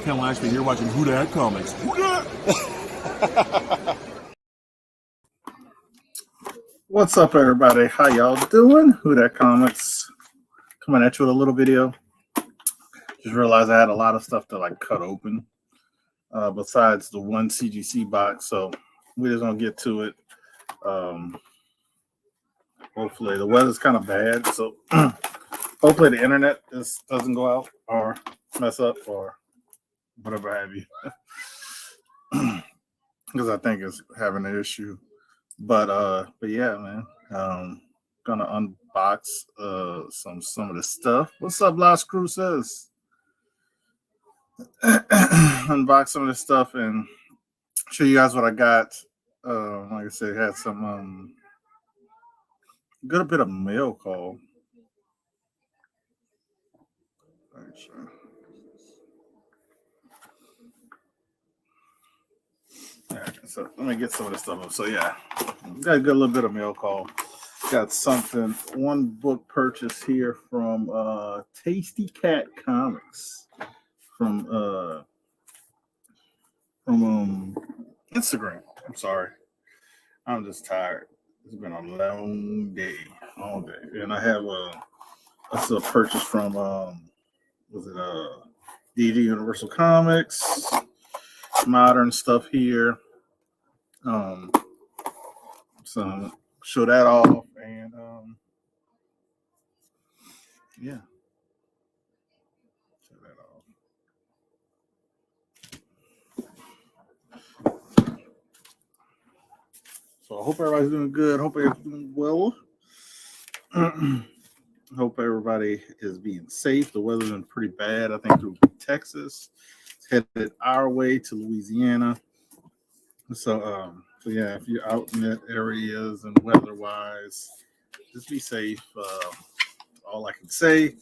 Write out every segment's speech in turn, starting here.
Ken Lashman here watching Who Dat Comics. Who Dat? What's up, everybody? How y'all doing? Who Dat Comics coming at you with a little video. Just realized I had a lot of stuff to like cut open besides the one CGC box, so we're just gonna get to it. Hopefully the weather's kind of bad, so hopefully the internet just doesn't go out or mess up or whatever have you, because I think it's having an issue. But yeah, man. Gonna unbox some of the stuff. What's up, Las Cruces? Unbox some of this stuff and show you guys what I got. Like I said, had some good bit of mail call. Alright, so let me get some of this stuff up. So yeah, got a good little bit of mail call. Got something, one book purchase here from Tasty Cat Comics from Instagram. I'm sorry, I'm just tired. It's been a long day, all day, and I have that's a purchase from DG Universal Comics, modern stuff here. So show that off and yeah. Show that off. So I hope everybody's doing good. Hope everybody's doing well. Hope everybody is being safe. The weather's been pretty bad, I think, through Texas. It's headed our way to Louisiana. So yeah, if you're out in that areas and weather-wise, just be safe. All I can say.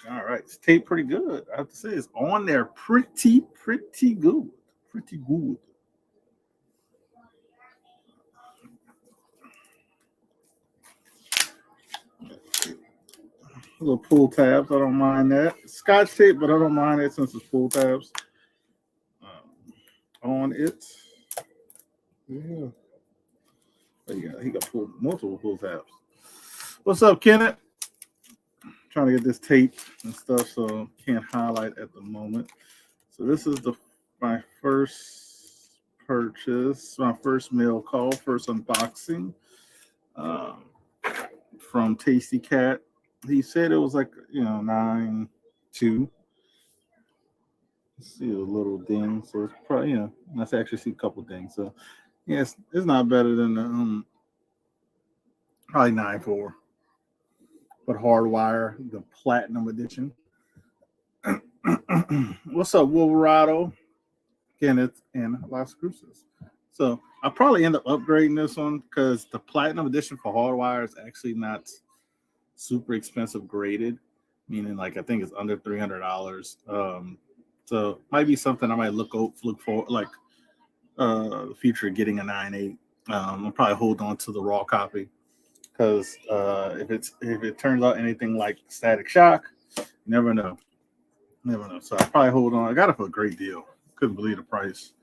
All right, it's taped pretty good. I have to say, it's on there pretty good. Pretty good. Little pull tabs. I don't mind that. Scotch tape, but I don't mind it since it's pull tabs on it. Yeah. But yeah, he got multiple pull tabs. What's up, Kenneth? Trying to get this tape and stuff, so can't highlight at the moment. So this is my first purchase, my first mail call, first unboxing from Tasty Cat. He said it was like 9.2. See a little ding, so it's probably let's actually see a couple dings. So yes, it's not better than the probably 9.4. But hardwire, the platinum edition. What's up, Wolverado, Kenneth, and Las Cruces? So I'll probably end up upgrading this one because the platinum edition for hardwire is actually not super expensive graded, meaning like I think it's under $300. So might be something I might look for, like the future of getting a 9.8. I'll probably hold on to the raw copy. Because if it turns out anything like Static Shock, you never know. So I probably hold on. I got it for a great deal. Couldn't believe the price.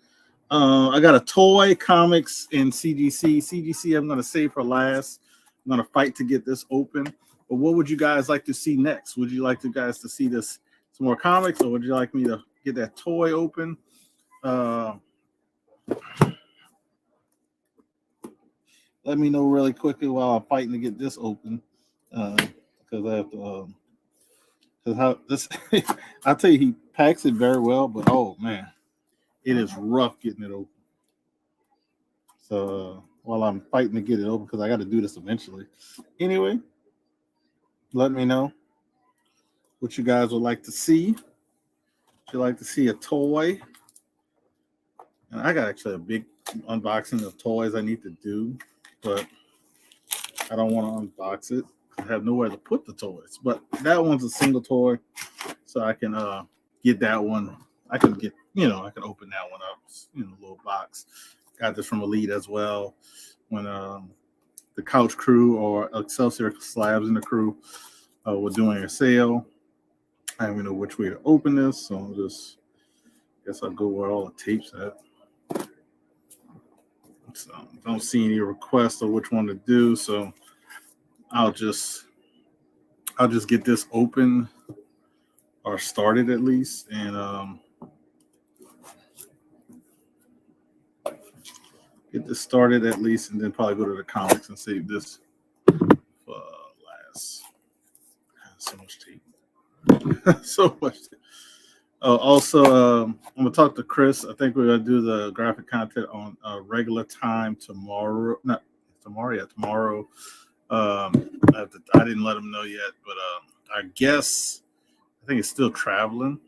I got a toy comics in CGC. CGC I'm gonna save for last. I'm gonna fight to get this open. But what would you guys like to see next? Would you like you guys to see some more comics, or would you like me to get that toy open? Let me know really quickly while I'm fighting to get this open, because I have to. Because how this, I'll tell you, he packs it very well, but oh man, it is rough getting it open. So while I'm fighting to get it open, because I got to do this eventually. Anyway, let me know what you guys would like to see. Would you like to see a toy? And I got actually a big unboxing of toys I need to do, but I don't want to unbox it. I have nowhere to put the toys. But that one's a single toy, so I can get that one. I can get, I can open that one up, a little box. Got this from Elite as well. When the Couch Crew or Excelsior Slabs in the crew we're doing a sale. I don't even know which way to open this, so I'll just guess I'll go where all the tapes at. So don't see any requests of which one to do, so I'll just get this open or started at least, and get this started at least, and then probably go to the comics and save this for last. So much tape. So much tape. Also, I'm gonna talk to Chris. I think we're gonna do the graphic content on regular time tomorrow. Not tomorrow, yeah, tomorrow. I didn't let him know yet, but I guess I think it's still traveling,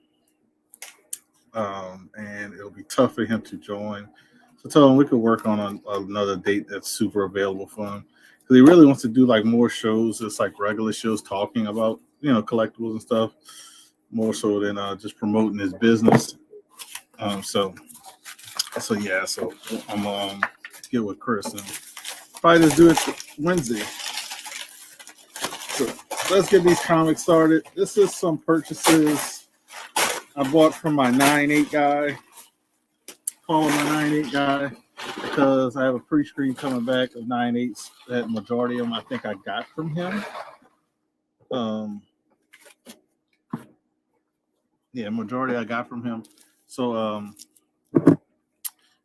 and it'll be tough for him to join. So tell him we could work on another date that's super available for him, because he really wants to do like more shows, just like regular shows talking about collectibles and stuff, more so than just promoting his business. So yeah, so I'm get with Chris and probably just do it Wednesday. So let's get these comics started. This is some purchases I bought from my 9/8 guy. Follow my 9/8 guy because I have a pre-screen coming back of 9/8s. That majority of them I think I got from him. Yeah, majority I got from him. So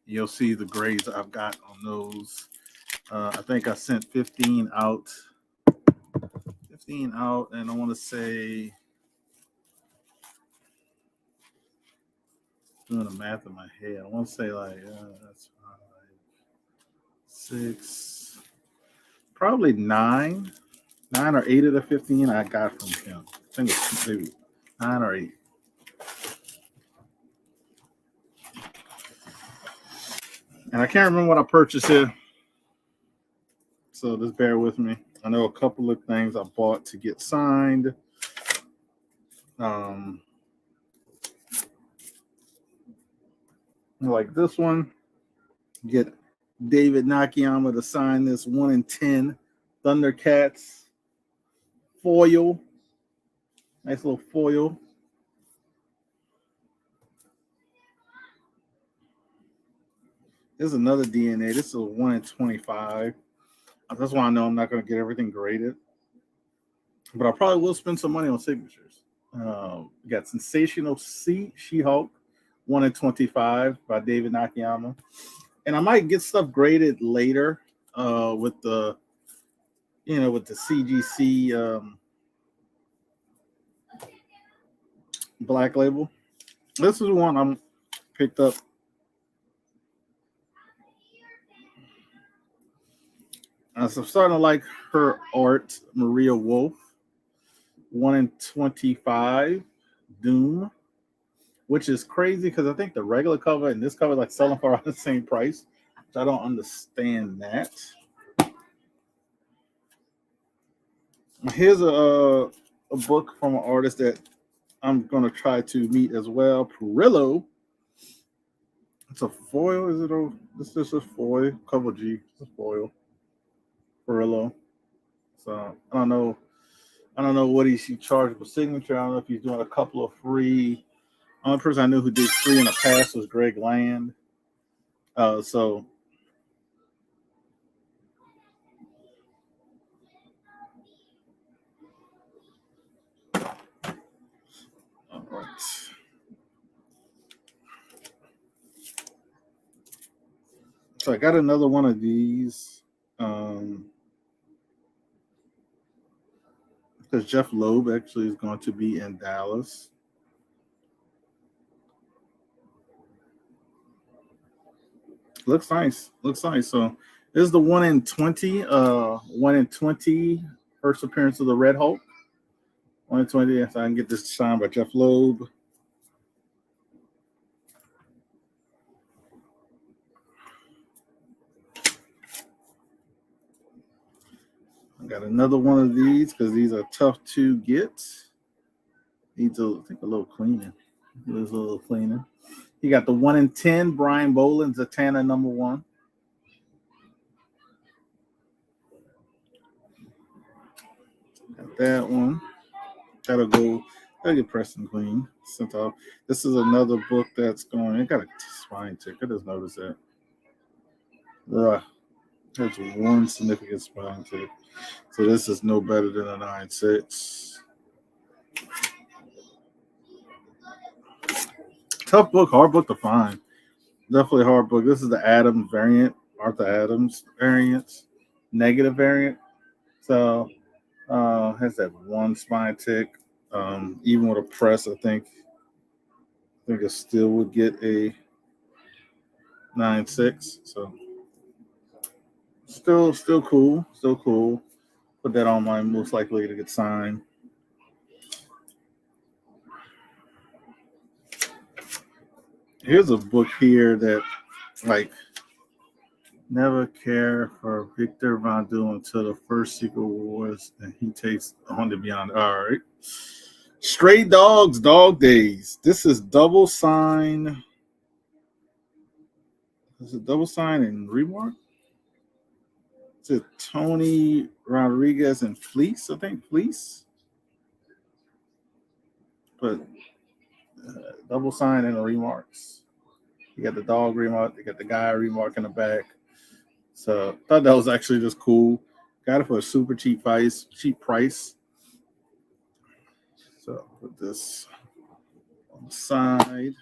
you'll see the grades I've got on those. I think I sent 15 out. 15 out, and I want to say, doing the math in my head, I want to say like that's 5, 6, probably 9 or 8 of the 15 I got from him. I think it's maybe 9 or 8. And I can't remember what I purchased here, so just bear with me. I know a couple of things I bought to get signed. Like this one, get David Nakayama to sign this 1 in 10 Thundercats foil. Nice little foil. This is another DNA. This is a 1 in 25. That's why I know I'm not going to get everything graded. But I probably will spend some money on signatures. We got Sensational She-Hulk, 1 in 25 by David Nakayama. And I might get stuff graded later with the CGC Black Label. This is one I'm picked up. So I'm starting to like her art, Maria Wolf, 1 in 25 Doom, which is crazy because I think the regular cover and this cover like selling for around the same price. Which I don't understand that. Here's a book from an artist that I'm gonna try to meet as well. Perillo. It's a foil. Is it? This is a foil. Cover G. It's a foil. Perillo. So I don't know what he charged for signature. I don't know if he's doing a couple of free. The only person I knew who did free in the past was Greg Land. So all right. So I got another one of these. Because Jeff Loeb actually is going to be in Dallas. Looks nice. So this is the 1 in 20. 1 in 20 first appearance of the Red Hulk. 1 in 20. So I can get this signed by Jeff Loeb. I got another one of these because these are tough to get. Needs a little cleaning. Needs a little cleaning. You got the 1 in 10 Brian Boland Zatanna #1. Got that one. That'll get pressed and clean. Sent off. This is another book that's going. It got a spine tick. I just noticed that. That's one significant spine tick. So this is no better than a 9.6. Tough book, hard book to find. Definitely a hard book. This is the Adams variant, Arthur Adams variant, negative variant. So has that one spine tick. Even with a press, I think it still would get a 9.6. So still cool. Still cool. Put that on my most likely to get signed. Here's a book here that, like, never care for Victor Von Doom until the first Secret Wars, and he takes on to Beyond. All right. Stray Dogs, Dog Days. This is double sign. Is it double sign and remark? Is it Tony Rodriguez and Fleece? I think Fleece. But double sign and the remarks. You got the dog remark. You got the guy remark in the back. So I thought that was actually just cool. Got it for a super cheap price. So put this on the side.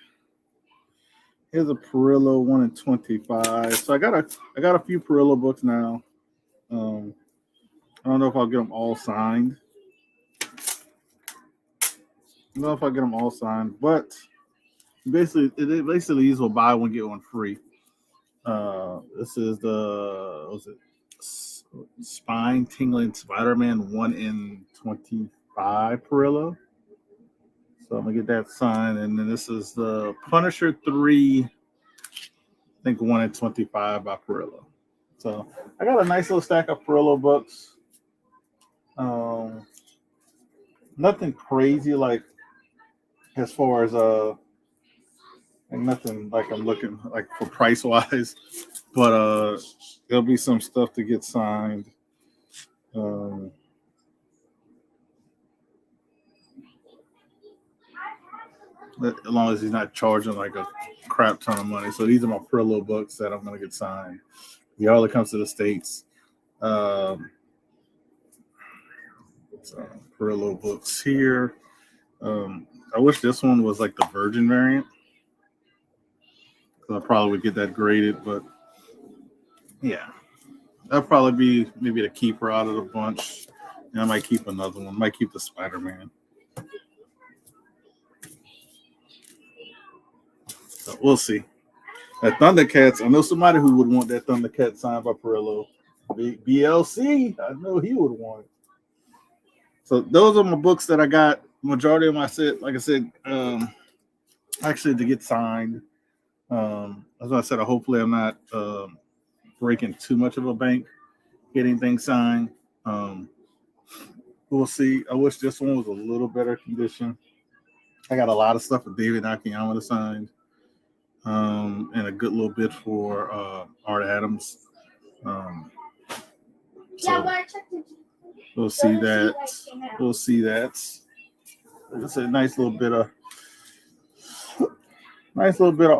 Here's a Perillo 1 in 25. So I got a few Perillo books now. I don't know if I'll get them all signed. But basically these will buy one get one free. This is Spine Tingling Spider-Man 1 in 25 Perillo. So I'm gonna get that signed, and then this is the Punisher 3, I think 1 in 25 by Perillo. So I got a nice little stack of Perillo books. Nothing crazy like as far as and nothing like I'm looking like for price wise, but there'll be some stuff to get signed. As long as he's not charging like a crap ton of money. So these are my Perillo books that I'm gonna get signed. He hardly comes to the States. So Perillo books here. I wish this one was like the Virgin variant. I probably would get that graded, but yeah, that'll probably be maybe the keeper out of the bunch. And I might keep another one. I might keep the Spider-Man. So we'll see. That Thundercats, I know somebody who would want that Thundercat signed by Perillo. BLC, I know he would want it. So those are my books that I got. Majority of my set, like I said, actually to get signed. As I said, hopefully I'm not breaking too much of a bank getting things signed. We'll see. I wish this one was a little better condition. I got a lot of stuff with David Nakayama to sign, and a good little bit for Art Adams. So we'll see that. It's a nice little bit of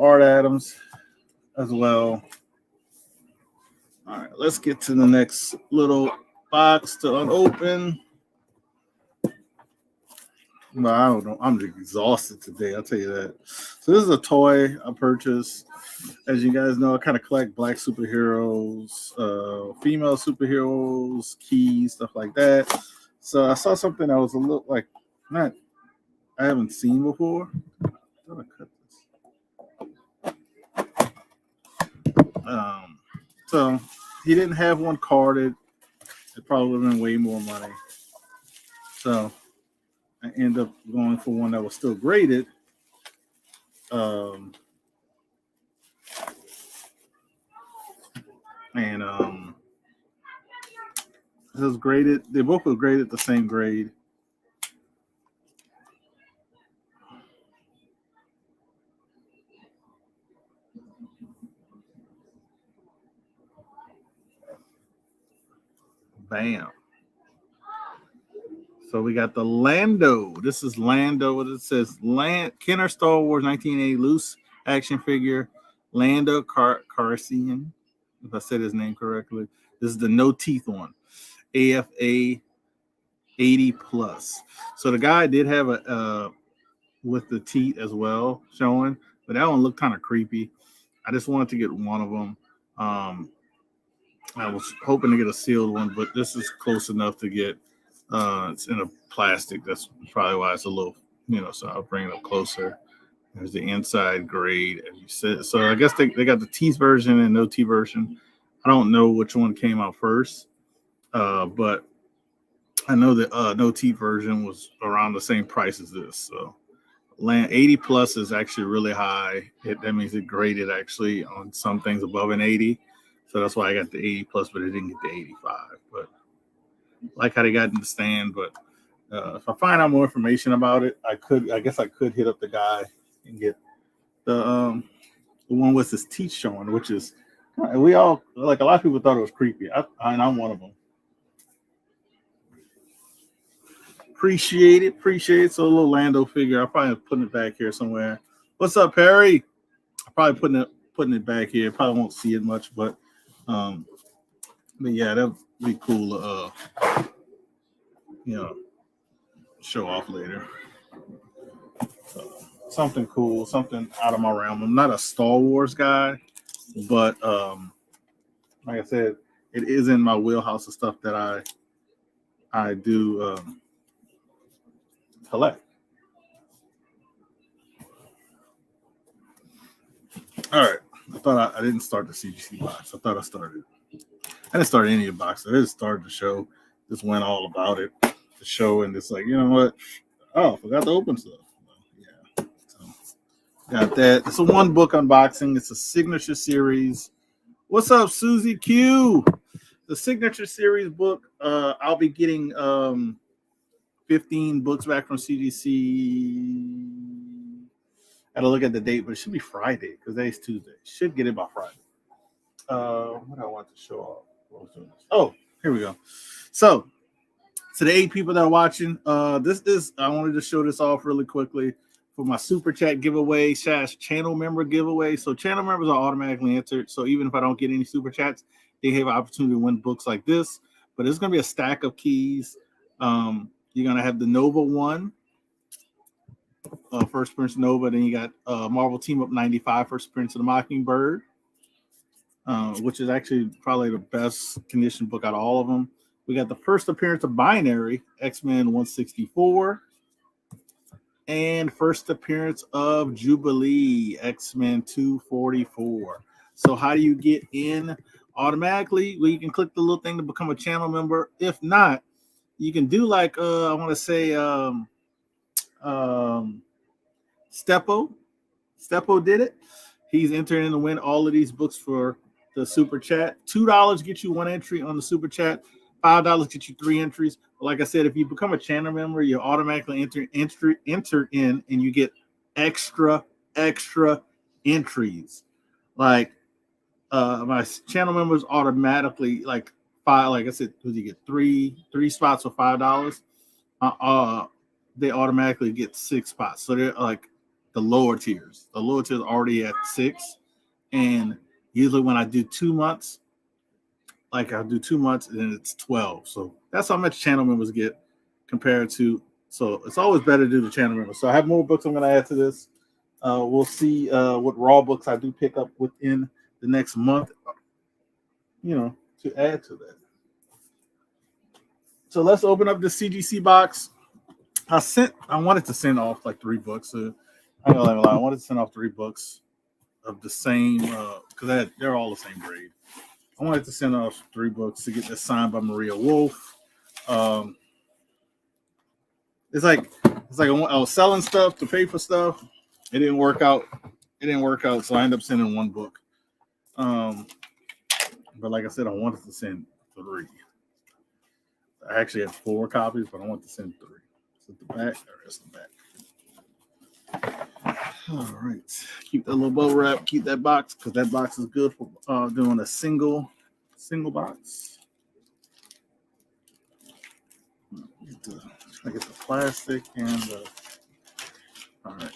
Art Adams as well. All right, let's get to the next little box to unopen. No, I don't know. I'm exhausted today. I'll tell you that. So this is a toy I purchased. As you guys know, I kind of collect black superheroes, female superheroes, keys, stuff like that. So I saw something that was a little like I haven't seen before. I'm gonna cut this. So he didn't have one carded. It probably would have been way more money. So I ended up going for one that was still graded. This was graded. They both were graded the same grade. Bam. So we got the Lando. This is Lando. It says Kenner Star Wars 1980 loose action figure. Lando Carcian, if I said his name correctly. This is the no teeth one. AFA 80 plus. So the guy did have a with the teeth as well showing, but that one looked kind of creepy. I just wanted to get one of them. I was hoping to get a sealed one, but this is close enough to get. It's in a plastic. That's probably why it's a little, so I'll bring it up closer. There's the inside grade, as you said. So I guess they got the teeth version and no teeth version. I don't know which one came out first, but I know that no teeth version was around the same price as this. So 80 plus is actually really high. That means it graded actually on some things above an 80. So that's why I got the 80 plus, but it didn't get the 85. But like how they got in the stand. But if I find out more information about it, I guess I could hit up the guy and get the one with his teeth showing, which is we all like a lot of people thought it was creepy. And I'm one of them. Appreciate it. So a little Lando figure. I'll probably putting it back here somewhere. What's up, Perry? I'm probably putting it back here. Probably won't see it much, but yeah, that'd be cool. Show off later. Something cool, something out of my realm. I'm not a Star Wars guy, but like I said, it is in my wheelhouse of stuff that I do collect. All right. I thought I didn't start the CGC box. I thought I started. I didn't start any of the boxes. I just started the show. Just went all about it. The show, and it's like, you know what? Oh, I forgot to open stuff. Yeah. So, got that. It's a one book unboxing. It's a signature series. What's up, Susie Q? The signature series book. I'll be getting 15 books back from CGC. I gotta look at the date, but it should be Friday because today's Tuesday. Should get it by Friday. What I want to show off. Oh, here we go. So, to the 8 people that are watching, I wanted to show this off really quickly for my super chat giveaway / channel member giveaway. So channel members are automatically entered. So even if I don't get any super chats, they have an opportunity to win books like this. But it's gonna be a stack of keys. You're gonna have the Nova one. First Appearance Nova, then you got Marvel Team Up 95, First Appearance of the Mockingbird, which is actually probably the best condition book out of all of them. We got the First Appearance of Binary, X-Men 164, and First Appearance of Jubilee, X-Men 244. So how do you get in automatically? Well, you can click the little thing to become a channel member. If not, you can do like I want to say Steppo did it. He's entering to win all of these books for the super chat. $2 gets you 1 entry on the super chat. $5 gets you 3 entries. But like I said, if you become a channel member, you automatically enter in, and you get extra entries. Like my channel members automatically like 5. Like I said, you get three spots for $5. They automatically get 6 spots. So they're like the lower tiers. The lower tiers already at 6. And usually when I do 2 months, I'll do 2 months and then it's 12. So that's how much channel members get compared to. So it's always better to do the channel members. So I have more books I'm going to add to this. We'll see what raw books I do pick up within the next month, to add to that. So let's open up the CGC box. I wanted to send off like 3 books. I wanted to send off 3 books of the same because they're all the same grade. I wanted to send off 3 books to get this signed by Maria Wolf. It's like I was selling stuff to pay for stuff. It didn't work out. So I ended up sending 1 book. But like I said, I wanted to send 3. I actually had 4 copies, but I wanted to send 3. Is it the back? There's the back. All right. Keep that little bow wrap. Keep that box because that box is good for doing a single box. I get the plastic and the. All right,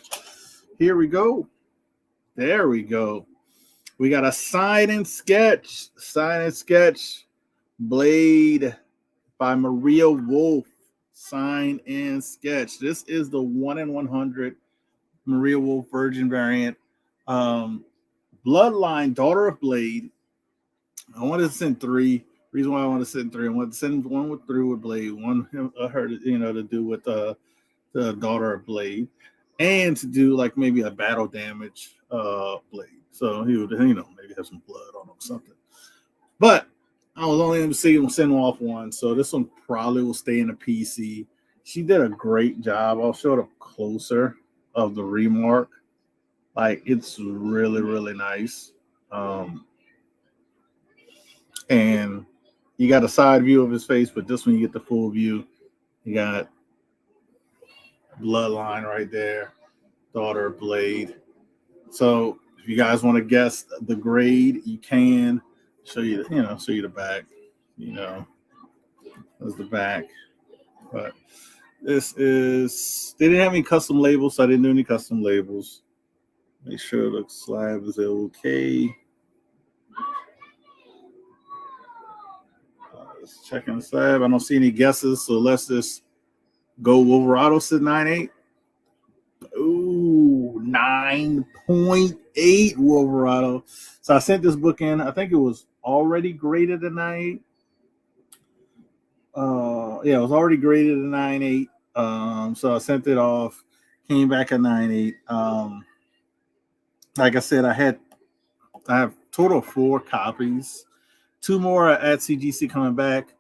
here we go. There we go. We got a sign and sketch Blade by Maria Wolf. Sign and sketch. This is the 1 in 100 Maria Wolf Virgin variant. Bloodline, Daughter of Blade. I wanted to send 3. Reason why I want to send 3. I want to send one with through with Blade, one her to do with the Daughter of Blade, and to do like maybe a battle damage Blade. So he would maybe have some blood on him or something. But I was only able to see him send off one, so this one probably will stay in the PC. She did a great job. I'll show it up closer of the remark. Like, it's really, really nice. And you got a side view of his face, but this one you get the full view. You got bloodline right there, Daughter of Blade. So if you guys want to guess the grade, you can. Show you the back. There's the back. But this is, they didn't have any custom labels, so I didn't do any custom labels. Make sure the slab is okay. Let's check in the slab. I don't see any guesses, so let's just go. Wolverado said 9.8. Ooh, 9.8 Wolverado. So I sent this book in. I think it was already graded a 9.8. It was already graded a 9.8. So I sent it off. Came back at 9.8. Like I said, I have total of 4 copies. 2 more at CGC coming back,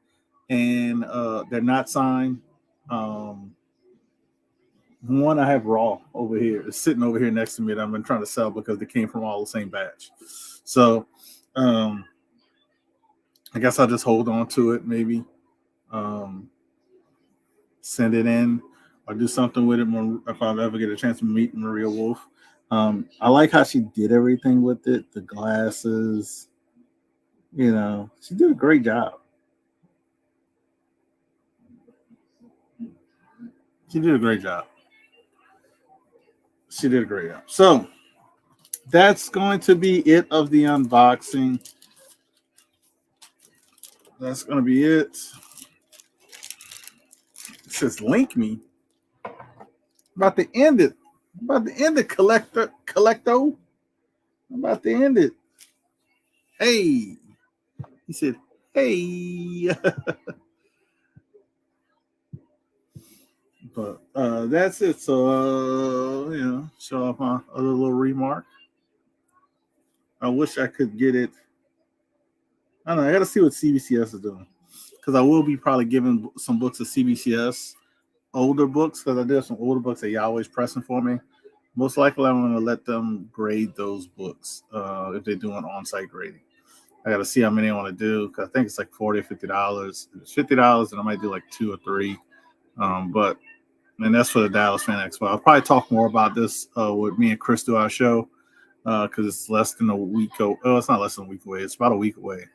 and they're not signed. One I have raw over here. It's sitting over here next to me that I've been trying to sell because they came from all the same batch. So I guess I'll just hold on to it, maybe send it in or do something with it if I ever get a chance to meet Maria Wolf. I like how she did everything with it, the glasses. She did a great job. She did a great job. So that's going to be it of the unboxing. That's going to be it. It says link me. About to end it. Collecto. I'm about to end it. Hey. He said, hey. But that's it. So, show off my other little remark. I wish I could get it. I don't know. I got to see what CBCS is doing. Because I will be probably giving some books to CBCS, older books, because I did some older books that y'all always pressing for me. Most likely, I'm going to let them grade those books if they're doing on-site grading. I got to see how many I want to do, because I think it's like $40 or $50. If it's $50, then I might do like 2 or 3. And that's for the Dallas Fan Expo. I'll probably talk more about this with me and Chris do our show, because it's less than a week. It's not less than a week away. It's about a week away.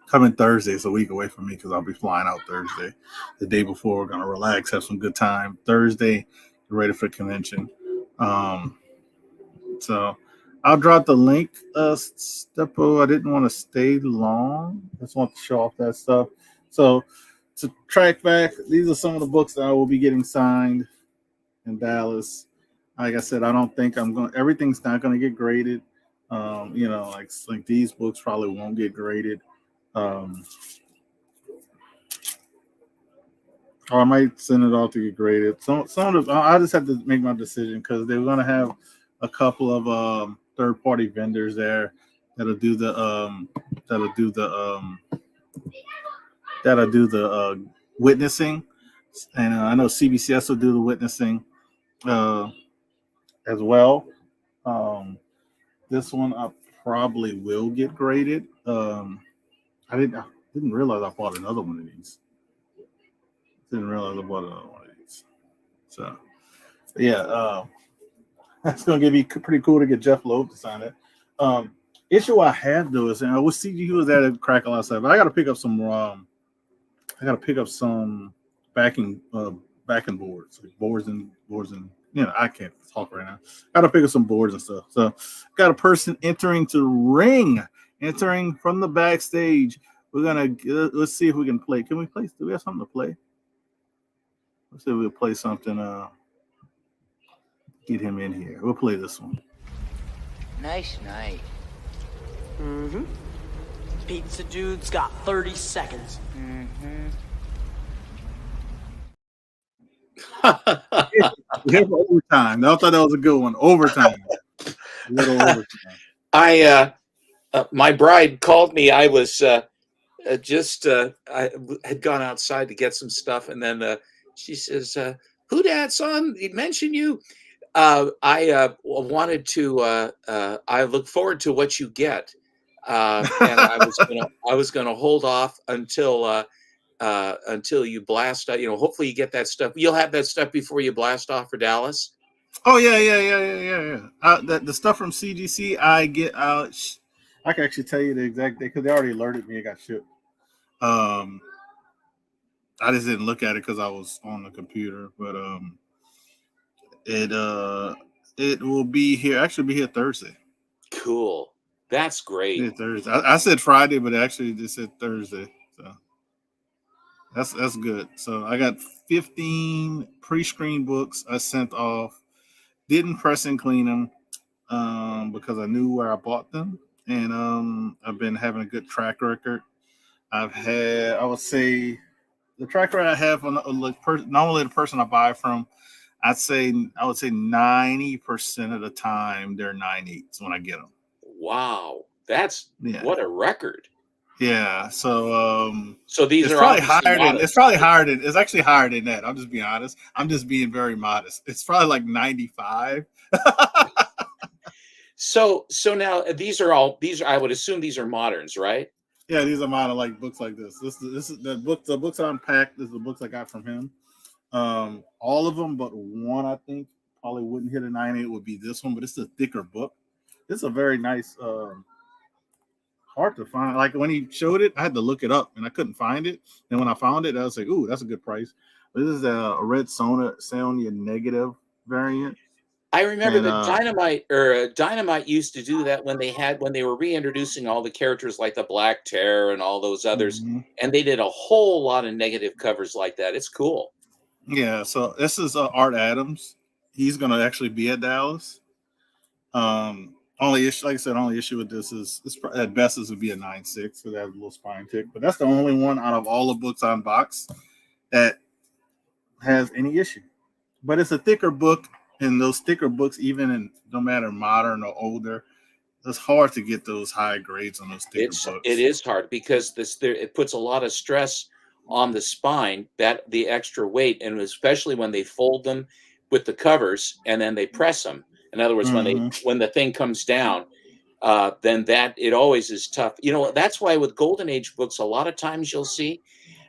Coming Thursday, it's a week away from me because I'll be flying out Thursday. The day before, we're going to relax, have some good time. Thursday, get ready for the convention. So I'll drop the link. Stepo, I didn't want to stay long. I just want to show off that stuff. So to track back, these are some of the books that I will be getting signed in Dallas. Like I said, I don't think everything's not going to get graded. Like these books probably won't get graded. Or I might send it all to get graded. Some of I just have to make my decision because they're going to have a couple of third-party vendors there that'll do the witnessing, and I know CBCS will do the witnessing as well. This one I probably will get graded. I didn't realize I bought another one of these. So, yeah, that's going to be pretty cool to get Jeff Loeb to sign it. Issue I have though is, and I wish CG was at a crack a lot of stuff, but I got to pick up some. I got to pick up some backing backing boards, like boards and I can't talk right now. Got to pick up some boards and stuff. So got a person entering from the backstage. We're gonna let's see if we can play. Can we play? Do we have something to play? Let's see if we'll play something. Get him in here. We'll play this one. Nice night. Mm-hmm. Pizza dude's got 30 seconds. Mm-hmm. We have overtime. I thought that was a good one. Overtime. A little overtime. My bride called me. I was I had gone outside to get some stuff, and then she says, "Who dat, son? He mentioned you." I wanted to. I look forward to what you get, and I was gonna hold off until you blast out. Hopefully you get that stuff. You'll have that stuff before you blast off for Dallas. Oh yeah. The stuff from CGC I get out. I can actually tell you the exact day because they already alerted me it got shipped. I just didn't look at it because I was on the computer, but it will be here. Actually, be here Thursday. Cool. That's great. Yeah, Thursday. I said Friday, but actually just said Thursday. So that's good. So I got 15 pre-screened books I sent off. Didn't press and clean them because I knew where I bought them, and I've been having a good track record. I would say, the track record I have on normally the person I buy from, I would say 90% of the time they're 9.8s when I get them. Wow, what a record. Yeah, so these are probably higher than it's actually higher than that. I'm just being honest. I'm just being very modest. It's probably like 95. So now these are I would assume these are moderns, right? Yeah, these are modern like books like this. This is the book. The books I unpacked is the books I got from him. All of them, but one I think probably wouldn't hit a 9.8 would be this one, but it's a thicker book. It's a very nice. Hard to find. Like when he showed it, I had to look it up and I couldn't find it. And when I found it, I was like, "Ooh, that's a good price." This is a red Sonia negative variant. I remember that Dynamite used to do that when they were reintroducing all the characters like the Black Terror and all those others, and they did a whole lot of negative covers like that. It's cool. Yeah. So this is Art Adams. He's going to actually be at Dallas. Only issue, like I said, only issue with this is at best this would be a 9.6, so that has a little spine tick. But that's the only one out of all the books on box that has any issue. But it's a thicker book, and those thicker books, even in no matter modern or older, it's hard to get those high grades on those thicker books. It is hard because it puts a lot of stress on the spine, that the extra weight, and especially when they fold them with the covers and then they press them. In other words, when the thing comes down, then it always is tough. That's why with Golden Age books, a lot of times you'll see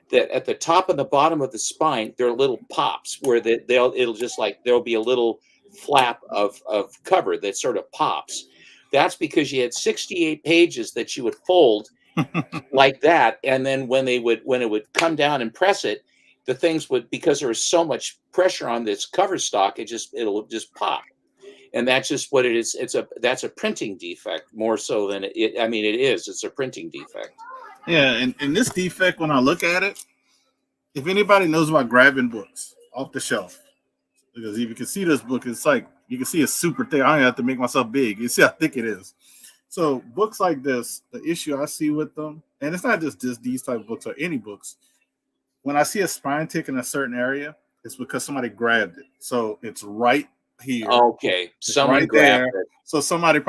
that at the top and the bottom of the spine, there are little pops where there'll be a little flap of cover that sort of pops. That's because you had 68 pages that you would fold like that, and then when it would come down and press it, the things would, because there was so much pressure on this cover stock, it'll just pop. And that's just what it is. That's a printing defect more so than it. I mean, it is. It's a printing defect. Yeah, and this defect, when I look at it, if anybody knows about grabbing books off the shelf, because if you can see this book, it's like you can see it's super thick. I don't even have to make myself big. You see how thick it is. So books like this, the issue I see with them, and it's not just these type of books or any books. When I see a spine tick in a certain area, it's because somebody grabbed it. So it's right here. Okay, someone right grabbed there. it. So somebody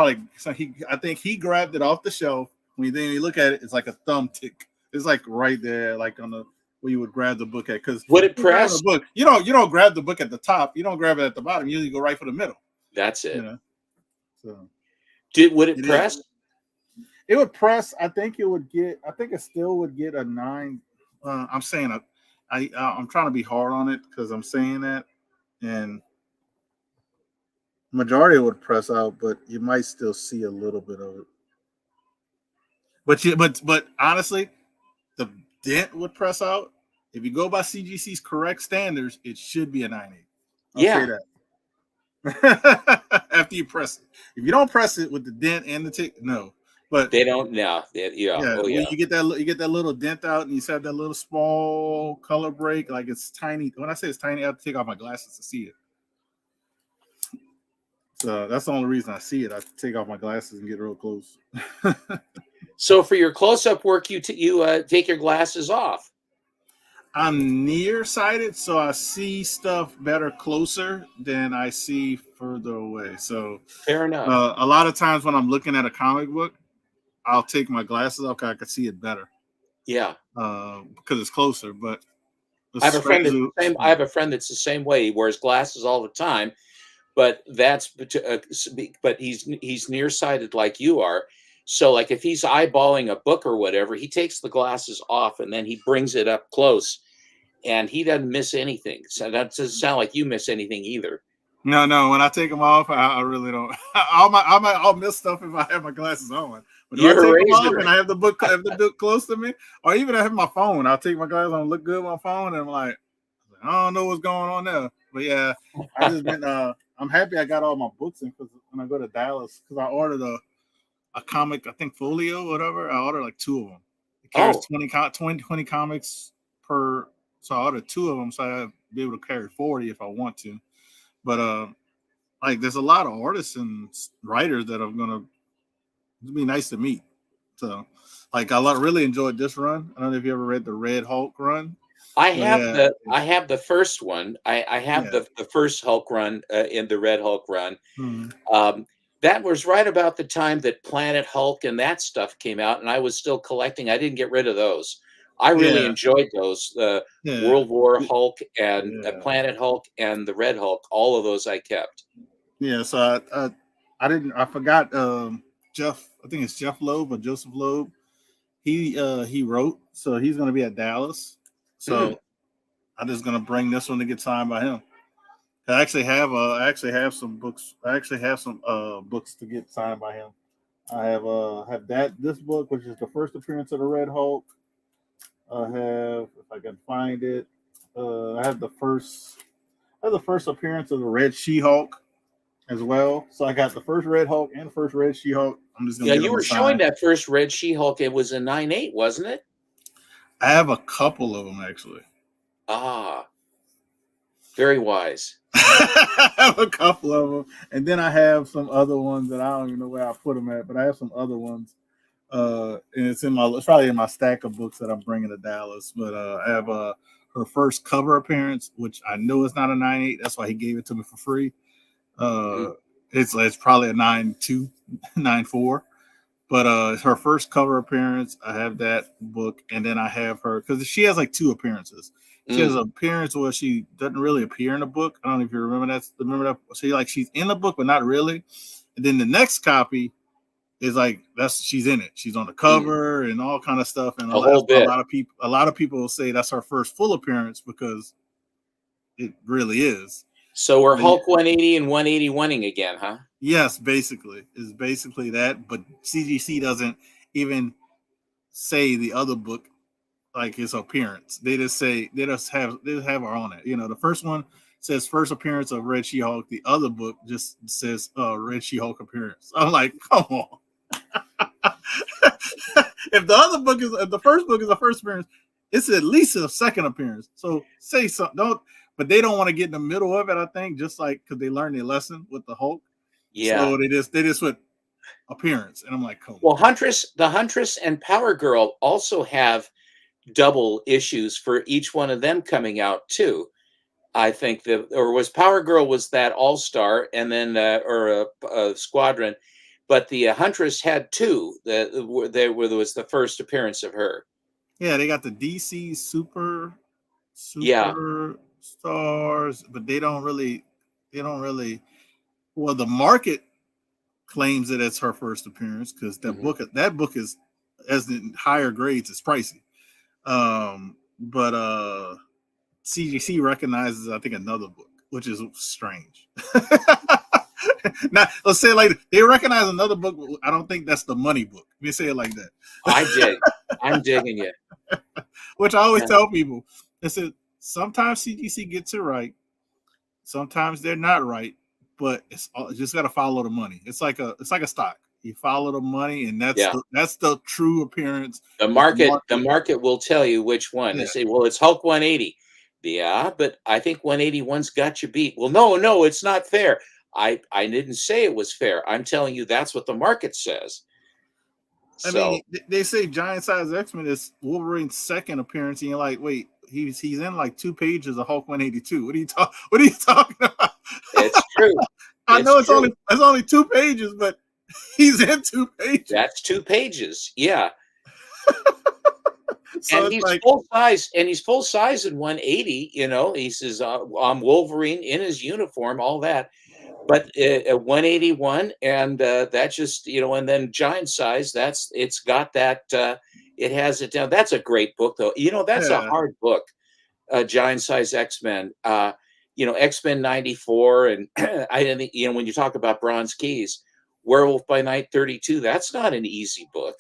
I think he grabbed it off the shelf. When you look at it, it's like a thumb tick. It's like right there, like on the where you would grab the book at. Because would it press? Book, you don't grab the book at the top. You don't grab it at the bottom. You usually go right for the middle. That's it. So would it press? It would press. I think it still would get a 9. I'm saying I'm trying to be hard on it because I'm saying that, and majority would press out, but you might still see a little bit of it. But honestly, the dent would press out if you go by CGC's correct standards, it should be a 9.8. I'll Yeah. say that. After you press it. If you don't press it with the dent and the tick, no. But They don't. Yeah. Oh when yeah. you get that little dent out and you have that little small color break, like it's tiny. When I say it's tiny, I have to take off my glasses to see it. So that's the only reason I see it. I take off my glasses and get real close. So for your close-up work, you take your glasses off. I'm nearsighted, so I see stuff better closer than I see further away. So Fair enough. a lot of times when I'm looking at a comic book, I'll take my glasses off because I can see it better. Yeah. Because it's closer. But I have a friend that's the same way. He wears glasses all the time, but but he's nearsighted like you are. So like if he's eyeballing a book or whatever, he takes the glasses off and then he brings it up close, and he doesn't miss anything. So that doesn't sound like you miss anything either. No. When I take them off, I really don't. I'll miss stuff if I have my glasses on. But if I take them off and I have the book close to me, or even I have my phone, I'll take my glasses on, look good on my phone, and I'm like, I don't know what's going on there. But yeah, I just been. I'm happy I got all my books in because when I go to Dallas, because I ordered a comic, I think folio, whatever. I ordered like 2 of them. It carries 20 comics per. So I ordered 2 of them, so I'll be able to carry 40 if I want to. But like there's a lot of artists and writers that I'm gonna be nice to meet. So like I really enjoyed this run. I don't know if you ever read the Red Hulk run. I have the first one. I have the first Hulk run in the Red Hulk run. That was right about the time that Planet Hulk and that stuff came out, and I was still collecting. I didn't get rid of those. I really enjoyed those. World War Hulk and Planet Hulk and the Red Hulk. All of those I kept. Yeah, so I forgot Jeff. I think it's Jeff Loeb or Joseph Loeb. He wrote, so he's going to be at Dallas. So I'm just going to bring this one to get signed by him. I actually have some books. I actually have some books to get signed by him. I have this book, which is the first appearance of the Red Hulk. I have, if I can find it, I have the first appearance of the Red She-Hulk as well. So I got the first Red Hulk and the first Red She-Hulk. I'm just gonna you were showing that first Red She-Hulk. It was a 9.8, wasn't it? I have a couple of them actually. Ah, very wise. I have a couple of them, and then I have some other ones that I don't even know where I put them at, but I have some other ones. And it's probably in my stack of books that I'm bringing to Dallas. But I have her first cover appearance, which I know is not a 9.8. That's why he gave it to me for free. It's probably a 9.2, 9.4. But her first cover appearance, I have that book, and then I have her because she has like 2 appearances. She has an appearance where she doesn't really appear in the book. I don't know if you remember that. So she's in the book, but not really. And then the next copy is like she's in it. She's on the cover and all kind of stuff. And a lot of people will say that's her first full appearance because it really is. So we're Hulk 180 and 181ing again, huh? Yes, basically. It's basically that. But CGC doesn't even say the other book like his appearance. They just have her on it. You know, the first one says first appearance of Red She-Hulk. The other book just says Red She-Hulk appearance. I'm like, come on. If the first book is the first appearance, it's at least a second appearance. So say something. But they don't want to get in the middle of it, I think, just like because they learned their lesson with the Hulk. Yeah. So they just went appearance. And I'm like, come on. Well, the Huntress and Power Girl also have double issues for each one of them coming out too. I think was Power Girl was that All-Star and then or a Squadron, but the Huntress had 2. There was the first appearance of her. Yeah, they got the DC super stars, but they don't really. Well, the market claims it as her first appearance because that book is as in higher grades. It's pricey. But CGC recognizes, I think, another book, which is strange. Now, let's say like they recognize another book. I don't think that's the money book. Let me say it like that. I'm digging you. Which I always tell people. listen, sometimes CGC gets it right, sometimes they're not right, but it's just got to follow the money. It's like a stock. You follow the money, and that's the true appearance. The market will tell you which one. They say, well, it's Hulk 180. Yeah, but I think 181's got you beat. Well, no, it's not fair. I didn't say it was fair. I'm telling you that's what the market says. I mean, they say Giant Size X-Men is Wolverine's second appearance, and you're like, wait, he's in like 2 pages of Hulk 182. What are you talking about? It's true. I know it's only 2 pages, but he's in 2 pages. That's 2 pages. Yeah. So and he's like, full size, he's full size in 180. You know, he says I'm Wolverine in his uniform, all that. But 181, and that's just, you know, and then Giant Size, it's got that, it has it down. That's a great book, though. You know, that's a hard book, Giant Size X-Men. You know, X-Men 94, and I think, you know, when you talk about Bronze Keys, Werewolf by Night 32, that's not an easy book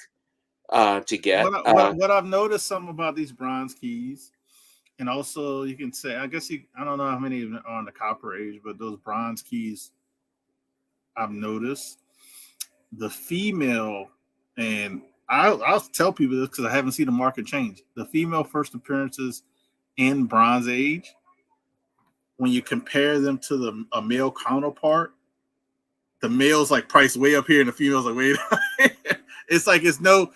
to get. What I've noticed some about these Bronze Keys, and also you can say, I don't know how many are on the Copper Age, but those Bronze Keys, I've noticed the female, and I'll tell people this because I haven't seen the market change. The female first appearances in Bronze Age, when you compare them to a male counterpart, the male's like priced way up here, and the female's like way down here. It's like it's no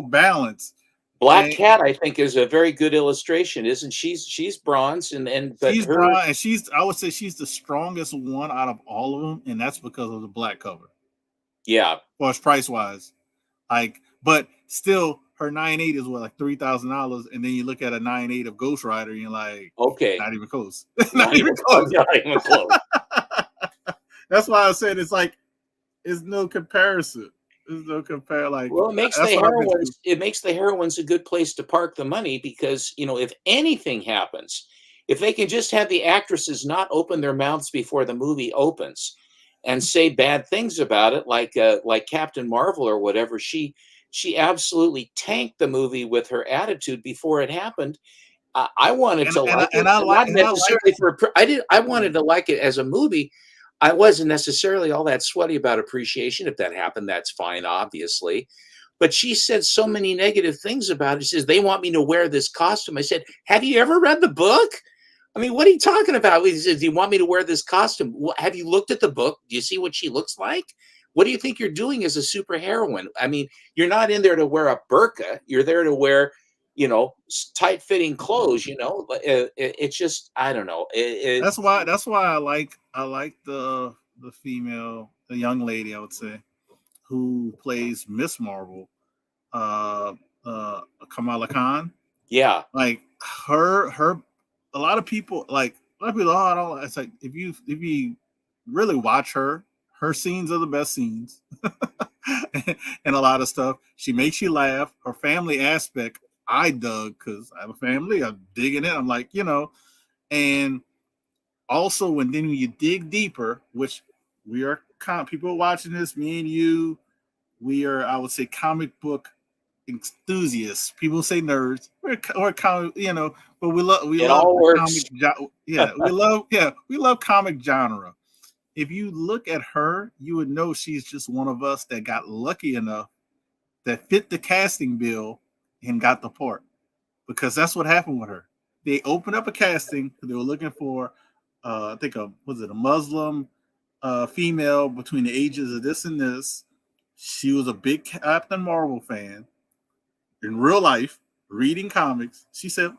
balance. Black Cat, I think, is a very good illustration, isn't she? She's bronze, but she's bronze, and I would say she's the strongest one out of all of them, and that's because of the black cover. Yeah, well, it's price wise, like, but still, her 9.8 is what, like $3,000, and then you look at a 9.8 of Ghost Rider, and you're like, okay, not even close, not even close. That's why I said it's like it's no comparison. There's no compare. Like, well, it makes the heroines a good place to park the money, because, you know, if anything happens, if they can just have the actresses not open their mouths before the movie opens and say bad things about it, like Captain Marvel or whatever, she absolutely tanked the movie with her attitude before it happened. I wanted to like it, not necessarily for I wanted to like it as a movie. I wasn't necessarily all that sweaty about appreciation. If that happened, that's fine, obviously. But she said so many negative things about it. She says, they want me to wear this costume. I said, have you ever read the book? I mean, what are you talking about? He says, do you want me to wear this costume? Have you looked at the book? Do you see what she looks like? What do you think you're doing as a superheroine? I mean, you're not in there to wear a burqa. You're there to wear, you know, tight-fitting clothes. You know, it's just, I don't know. That's why I like the female, the young lady, I would say, who plays Miss Marvel, Kamala Khan. Yeah, like her. A lot of people, oh, I don't. It's like if you really watch her scenes are the best scenes, and a lot of stuff. She makes you laugh. Her family aspect, I dug, because I have a family. I'm digging it. I'm like, you know, and also when you dig deeper, which we are people watching this, me and you, we are, I would say, comic book enthusiasts. People say nerds. We're comic, you know, but we love comic. We love comic genre. If you look at her, you would know she's just one of us that got lucky enough that fit the casting bill and got the part, because that's what happened with her. They opened up a casting. They were looking for, I think, was it a Muslim female between the ages of this and this. She was a big Captain Marvel fan in real life, reading comics. She said,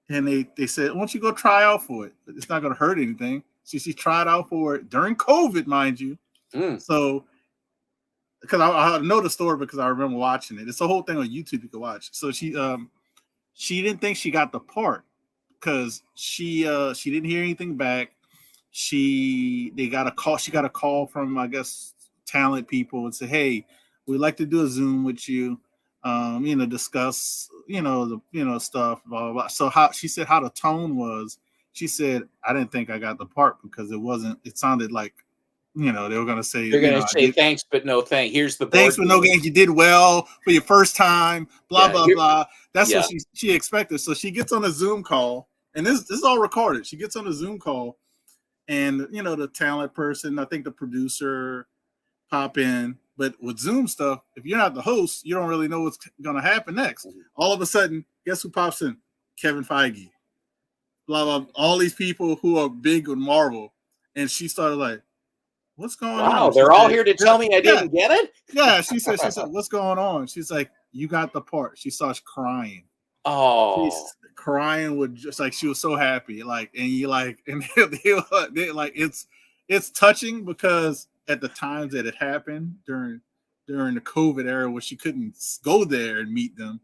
and they said, why don't you go try out for it? It's not going to hurt anything. So she tried out for it during COVID, mind you. So, because I know the story because I remember watching it. It's the whole thing on YouTube you can watch. So she didn't think she got the part because she didn't hear anything back. She got a call from, I guess, talent people and said, hey, we'd like to do a Zoom with you, you know, discuss, you know, stuff, blah, blah, blah. So she said how the tone was. She said, I didn't think I got the part because it sounded like, you know, they were going to say, they're going to say thanks, but no thanks. Here's the board. Thanks, but no thanks. You did well for your first time, blah, blah, blah. That's what she expected. So she gets on a Zoom call and this is all recorded. She gets on a Zoom call, and the talent person, I think the producer, pop in. But with Zoom stuff, if you're not the host, you don't really know what's going to happen next. All of a sudden, guess who pops in? Kevin Feige. Blah, blah, all these people who are big with Marvel. And she started like, what's going on? Wow, they're all here to tell me I didn't get it? Yeah, she said, what's going on? She's like, you got the part. She starts crying. Oh. She's crying with just like she was so happy. Like, and you like, and they like it's touching because at the times that it happened during the COVID era where she couldn't go there and meet them,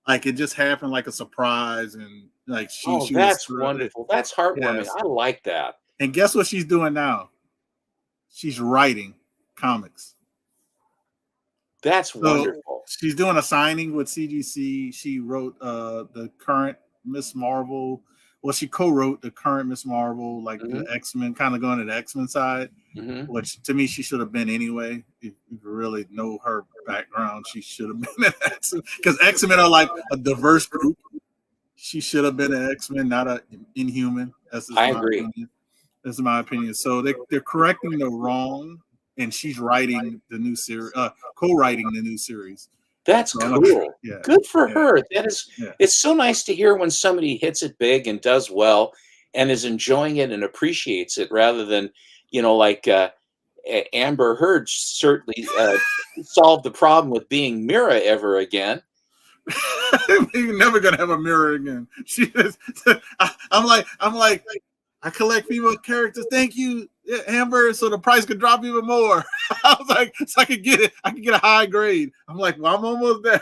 like it just happened like a surprise, and like she that's was wonderful. That's heartwarming. Yes. I like that. And guess what she's doing now? She's writing comics. That's wonderful. She's doing a signing with CGC. She wrote the current Miss Marvel. Well, she co-wrote the current Miss Marvel, like the X-Men, kind of going to the X-Men side, which to me she should have been anyway. If you really know her background, she should have been an X-Men, because X-Men are like a diverse group. She should have been an X-Men, not an Inhuman. I agree. Opinion. That's my opinion. So they're correcting the wrong, and she's writing the new series, co-writing the new series. That's cool. Yeah. Good for her. That is, it's so nice to hear when somebody hits it big and does well and is enjoying it and appreciates it, rather than, like Amber Heard certainly solved the problem with being Mira ever again. You're never gonna have a Mirror again. She is. I'm like, I collect female characters. Thank you, Amber, so the price could drop even more. I was like, so I could get it. I could get a high grade. I'm like, well, I'm almost there.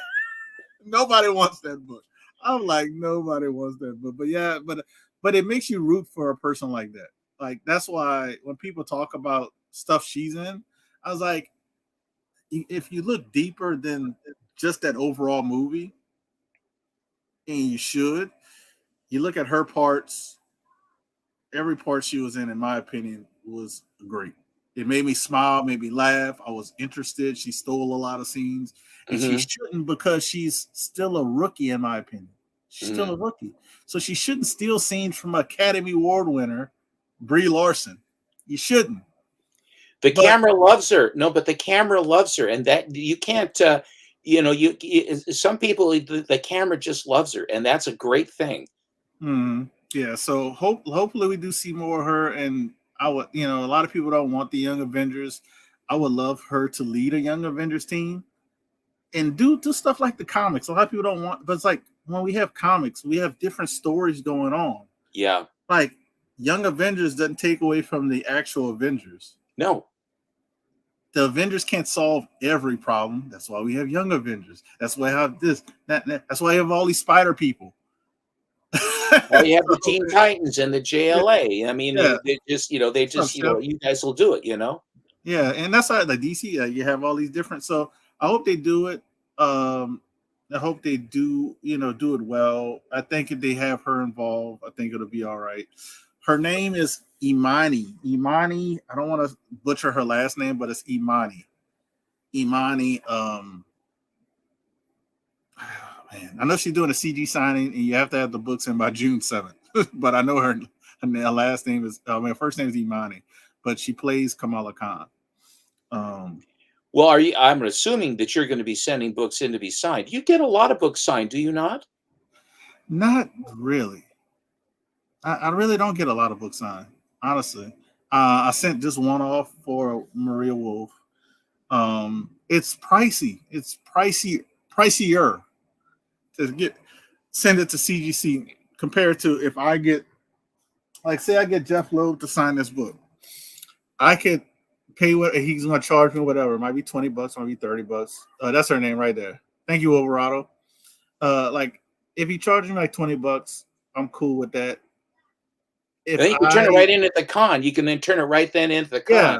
Nobody wants that book. I'm like, nobody wants that book. But yeah, but it makes you root for a person like that. Like that's why when people talk about stuff she's in, I was like, if you look deeper than just that overall movie, and you look at her parts. Every part she was in my opinion, was great. It made me smile, made me laugh. I was interested. She stole a lot of scenes, and she shouldn't, because she's still a rookie, in my opinion. She's still a rookie, so she shouldn't steal scenes from Academy Award winner Brie Larson. You shouldn't. Camera loves her. No, but the camera loves her, and that you can't. Some people, the camera just loves her, and that's a great thing. Yeah, so hopefully we do see more of her, and I would, a lot of people don't want the Young Avengers. I would love her to lead a Young Avengers team and do stuff like the comics. A lot of people don't want, but it's like when we have comics, we have different stories going on. Yeah. Like Young Avengers doesn't take away from the actual Avengers. No. The Avengers can't solve every problem. That's why we have Young Avengers. That's why I have this, that. That's why I have all these spider people. Well, you have the Teen Titans and the JLA. I mean, they just, you guys will do it, Yeah, and that's how the DC. You have all these different. So I hope they do it. I hope they do it well. I think if they have her involved, I think it'll be all right. Her name is Imani. Imani. I don't want to butcher her last name, but it's Imani. Imani. Man, I know she's doing a CG signing, and you have to have the books in by June 7th. But I know her last name is, first name is Imani, but she plays Kamala Khan. Well, I'm assuming that you're going to be sending books in to be signed. You get a lot of books signed, do you not? Not really. I really don't get a lot of books signed, honestly. I sent just one off for Maria Wolf. It's pricey. It's pricier to send it to CGC compared to if I get, like, say I get Jeff Loeb to sign this book. I could pay what he's going to charge me, whatever. It might be $20, might be $30. That's her name right there. Thank you, Overado. Like, if he charges me like $20, I'm cool with that. If you can turn it right in at the con. You can then turn it right then into the con. Yeah,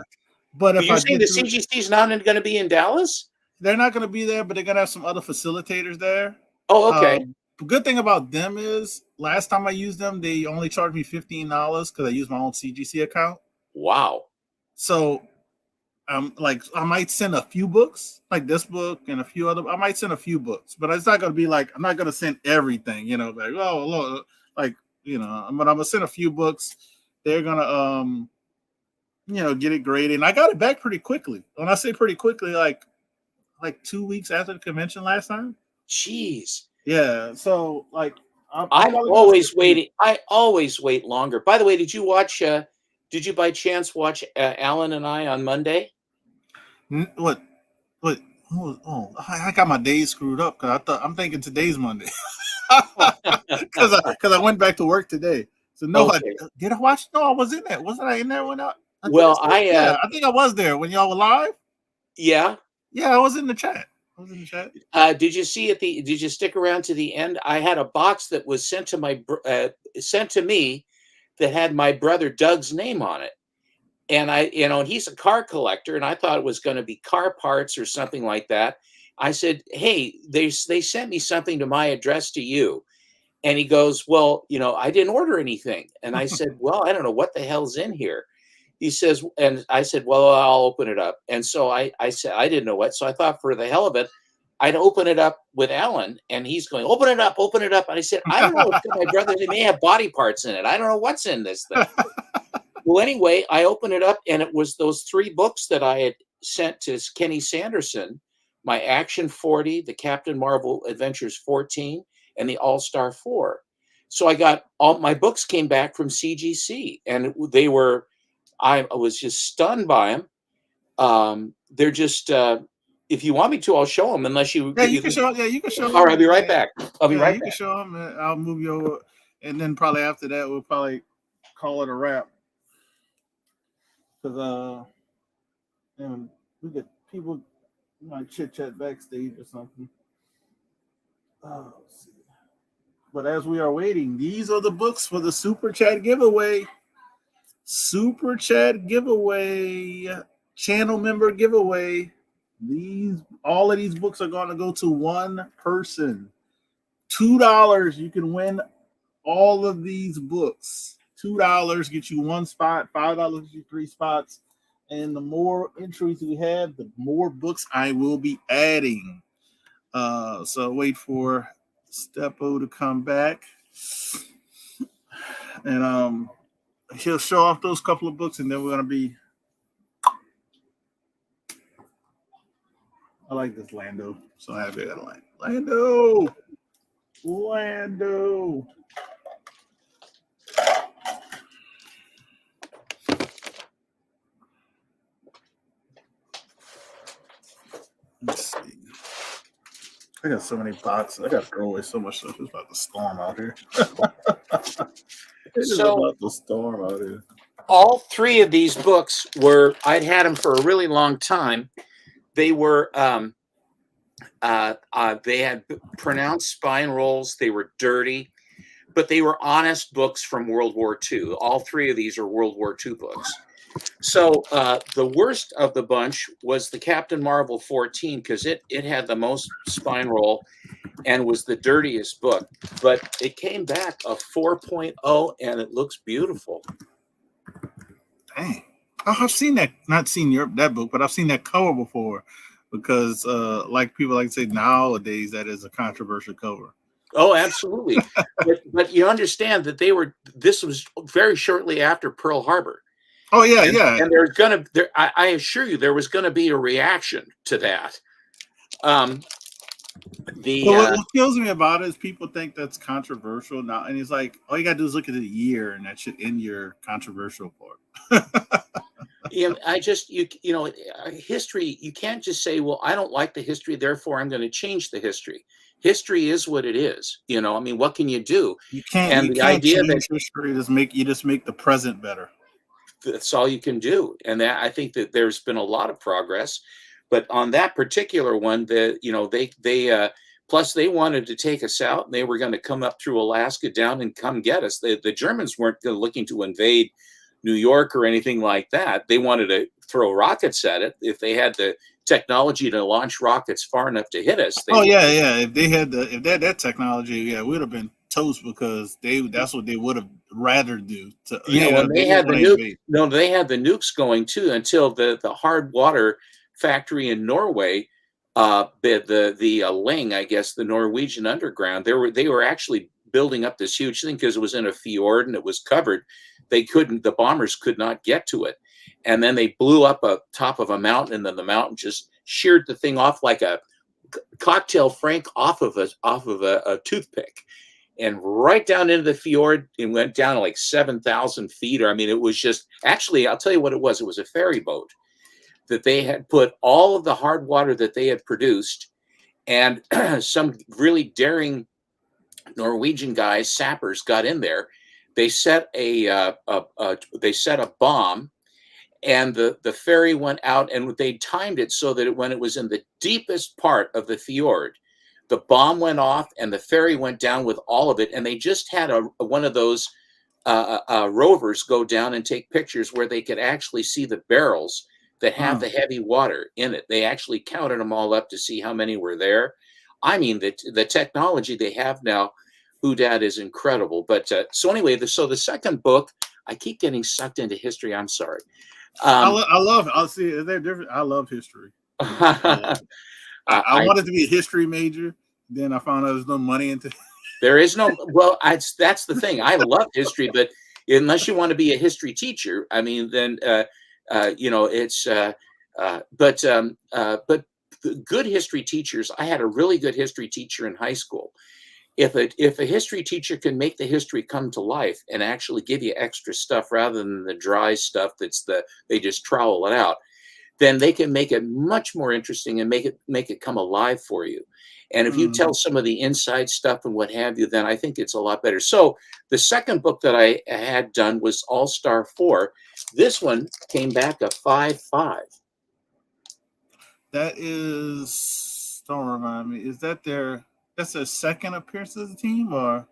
but if you're saying the CGC is not going to be in Dallas? They're not going to be there, but they're going to have some other facilitators there. Oh, okay. The good thing about them is last time I used them, they only charged me $15 because I used my own CGC account. Wow. So like I might send a few books, like this book and a few other. I might send a few books, but it's not going to be like, I'm not going to send everything, like, oh, like but I'm gonna send a few books. They're gonna get it graded. And I got it back pretty quickly. When I say pretty quickly, like 2 weeks after the convention last time. Jeez. Yeah. So like I'm always waiting. I always wait longer. By the way, did you watch? Did you by chance watch Alan and I on Monday? What? Oh, I got my days screwed up because I'm thinking today's Monday because I went back to work today. So no, Okay. did I watch? No, I was in there. Wasn't I in there when I? I think I was there when y'all were live. Yeah. Yeah, I was in the chat. Did you see Did you stick around to the end? I had a box that was sent to me that had my brother Doug's name on it, and and he's a car collector, and I thought it was going to be car parts or something like that. I said, "Hey, they sent me something to my address to you," and he goes, "Well, I didn't order anything," and I said, "Well, I don't know what the hell's in here." He says, and I said, "Well, I'll open it up." And so I said, I didn't know what. So I thought for the hell of it, I'd open it up with Alan, and he's going, open it up. And I said, I don't know what's in my brother. They may have body parts in it. I don't know what's in this thing. Well, anyway, I opened it up, and it was those 3 books that I had sent to Kenny Sanderson, my Action 40, the Captain Marvel Adventures 14, and the All-Star 4. So I got all my books came back from CGC, and they were, I was just stunned by them. They're just, if you want me to, I'll show them. Unless you, you can show. Yeah, you can show. All right, I'll be right back. I'll be right back. You can show them. And I'll move you over, and then probably after that, we'll probably call it a wrap. Because and we get people might chit chat backstage or something. Let's see. But as we are waiting, these are the books for the Super Chat giveaway. Super Chat giveaway, channel member giveaway. All of these books are going to go to one person. $2, you can win all of these books. $2 get you 1 spot. $5 get you 3 spots. And the more entries we have, the more books I will be adding. So wait for Steppo to come back, and he'll show off those couple of books, and then we're gonna be. I like this Lando. So happy I got a Lando. Let's see. I got so many boxes. I got to throw away so much stuff. It's about to storm out here. It's about to storm out here. All 3 of these books I'd had them for a really long time. They were, they had pronounced spine rolls. They were dirty, but they were honest books from World War II. All 3 of these are World War II books. So the worst of the bunch was the Captain Marvel 14 because it had the most spine roll and was the dirtiest book. But it came back a 4.0 and it looks beautiful. Dang. I've seen that, not seen that book, but I've seen that cover before because like people like to say nowadays that is a controversial cover. Oh, absolutely. but you understand that this was very shortly after Pearl Harbor. Oh yeah. And I assure you, there was gonna be a reaction to that. What kills me about it is people think that's controversial now, and it's like all you gotta do is look at the year, and that should end your controversial part. Yeah, history. You can't just say, "Well, I don't like the history, therefore I'm going to change the history." History is what it is. What can you do? You can't. And you the can't idea change that history just make the present better. That's all you can do. And I think that there's been a lot of progress, but on that particular one, plus they wanted to take us out, and they were going to come up through Alaska down and come get us. The Germans weren't looking to invade New York or anything like that. They wanted to throw rockets at it. If they had the technology to launch rockets far enough to hit us. If they had that technology, we'd have been toast because that's what they would have rather do. They had the nukes going too until the hard water factory in Norway, the Ling, I guess, the Norwegian underground. They were actually building up this huge thing because it was in a fjord and it was covered. The bombers could not get to it. And then they blew up a top of a mountain, and then the mountain just sheared the thing off like a cocktail frank off of a toothpick, and right down into the fjord. It went down like 7,000 feet. Or I mean, it was just, actually, I'll tell you what it was. It was a ferry boat that they had put all of the hard water that they had produced, and some really daring Norwegian guys, sappers, got in there. They set a bomb, and the ferry went out, and they timed it so that when it was in the deepest part of the fjord, the bomb went off and the ferry went down with all of it. And they just had one of those rovers go down and take pictures where they could actually see the barrels that have the heavy water in it. They actually counted them all up to see how many were there. I mean, the technology they have now, Dad, is incredible. But so anyway, so the second book, I keep getting sucked into history. I'm sorry. I love. I'll see. They're different. I love history. I wanted to be a history major. Then I found out there's no money into. There is no. Well, that's the thing. I love history, but unless you want to be a history teacher, I mean, then it's. But good history teachers. I had a really good history teacher in high school. If a history teacher can make the history come to life and actually give you extra stuff rather than the dry stuff they just trowel it out, then they can make it much more interesting and make it come alive for you. And if you tell some of the inside stuff and what have you, then I think it's a lot better. So the second book that I had done was All Star 4. This one came back a 5.5. That is, don't remind me, is that that's their second appearance as a team, or?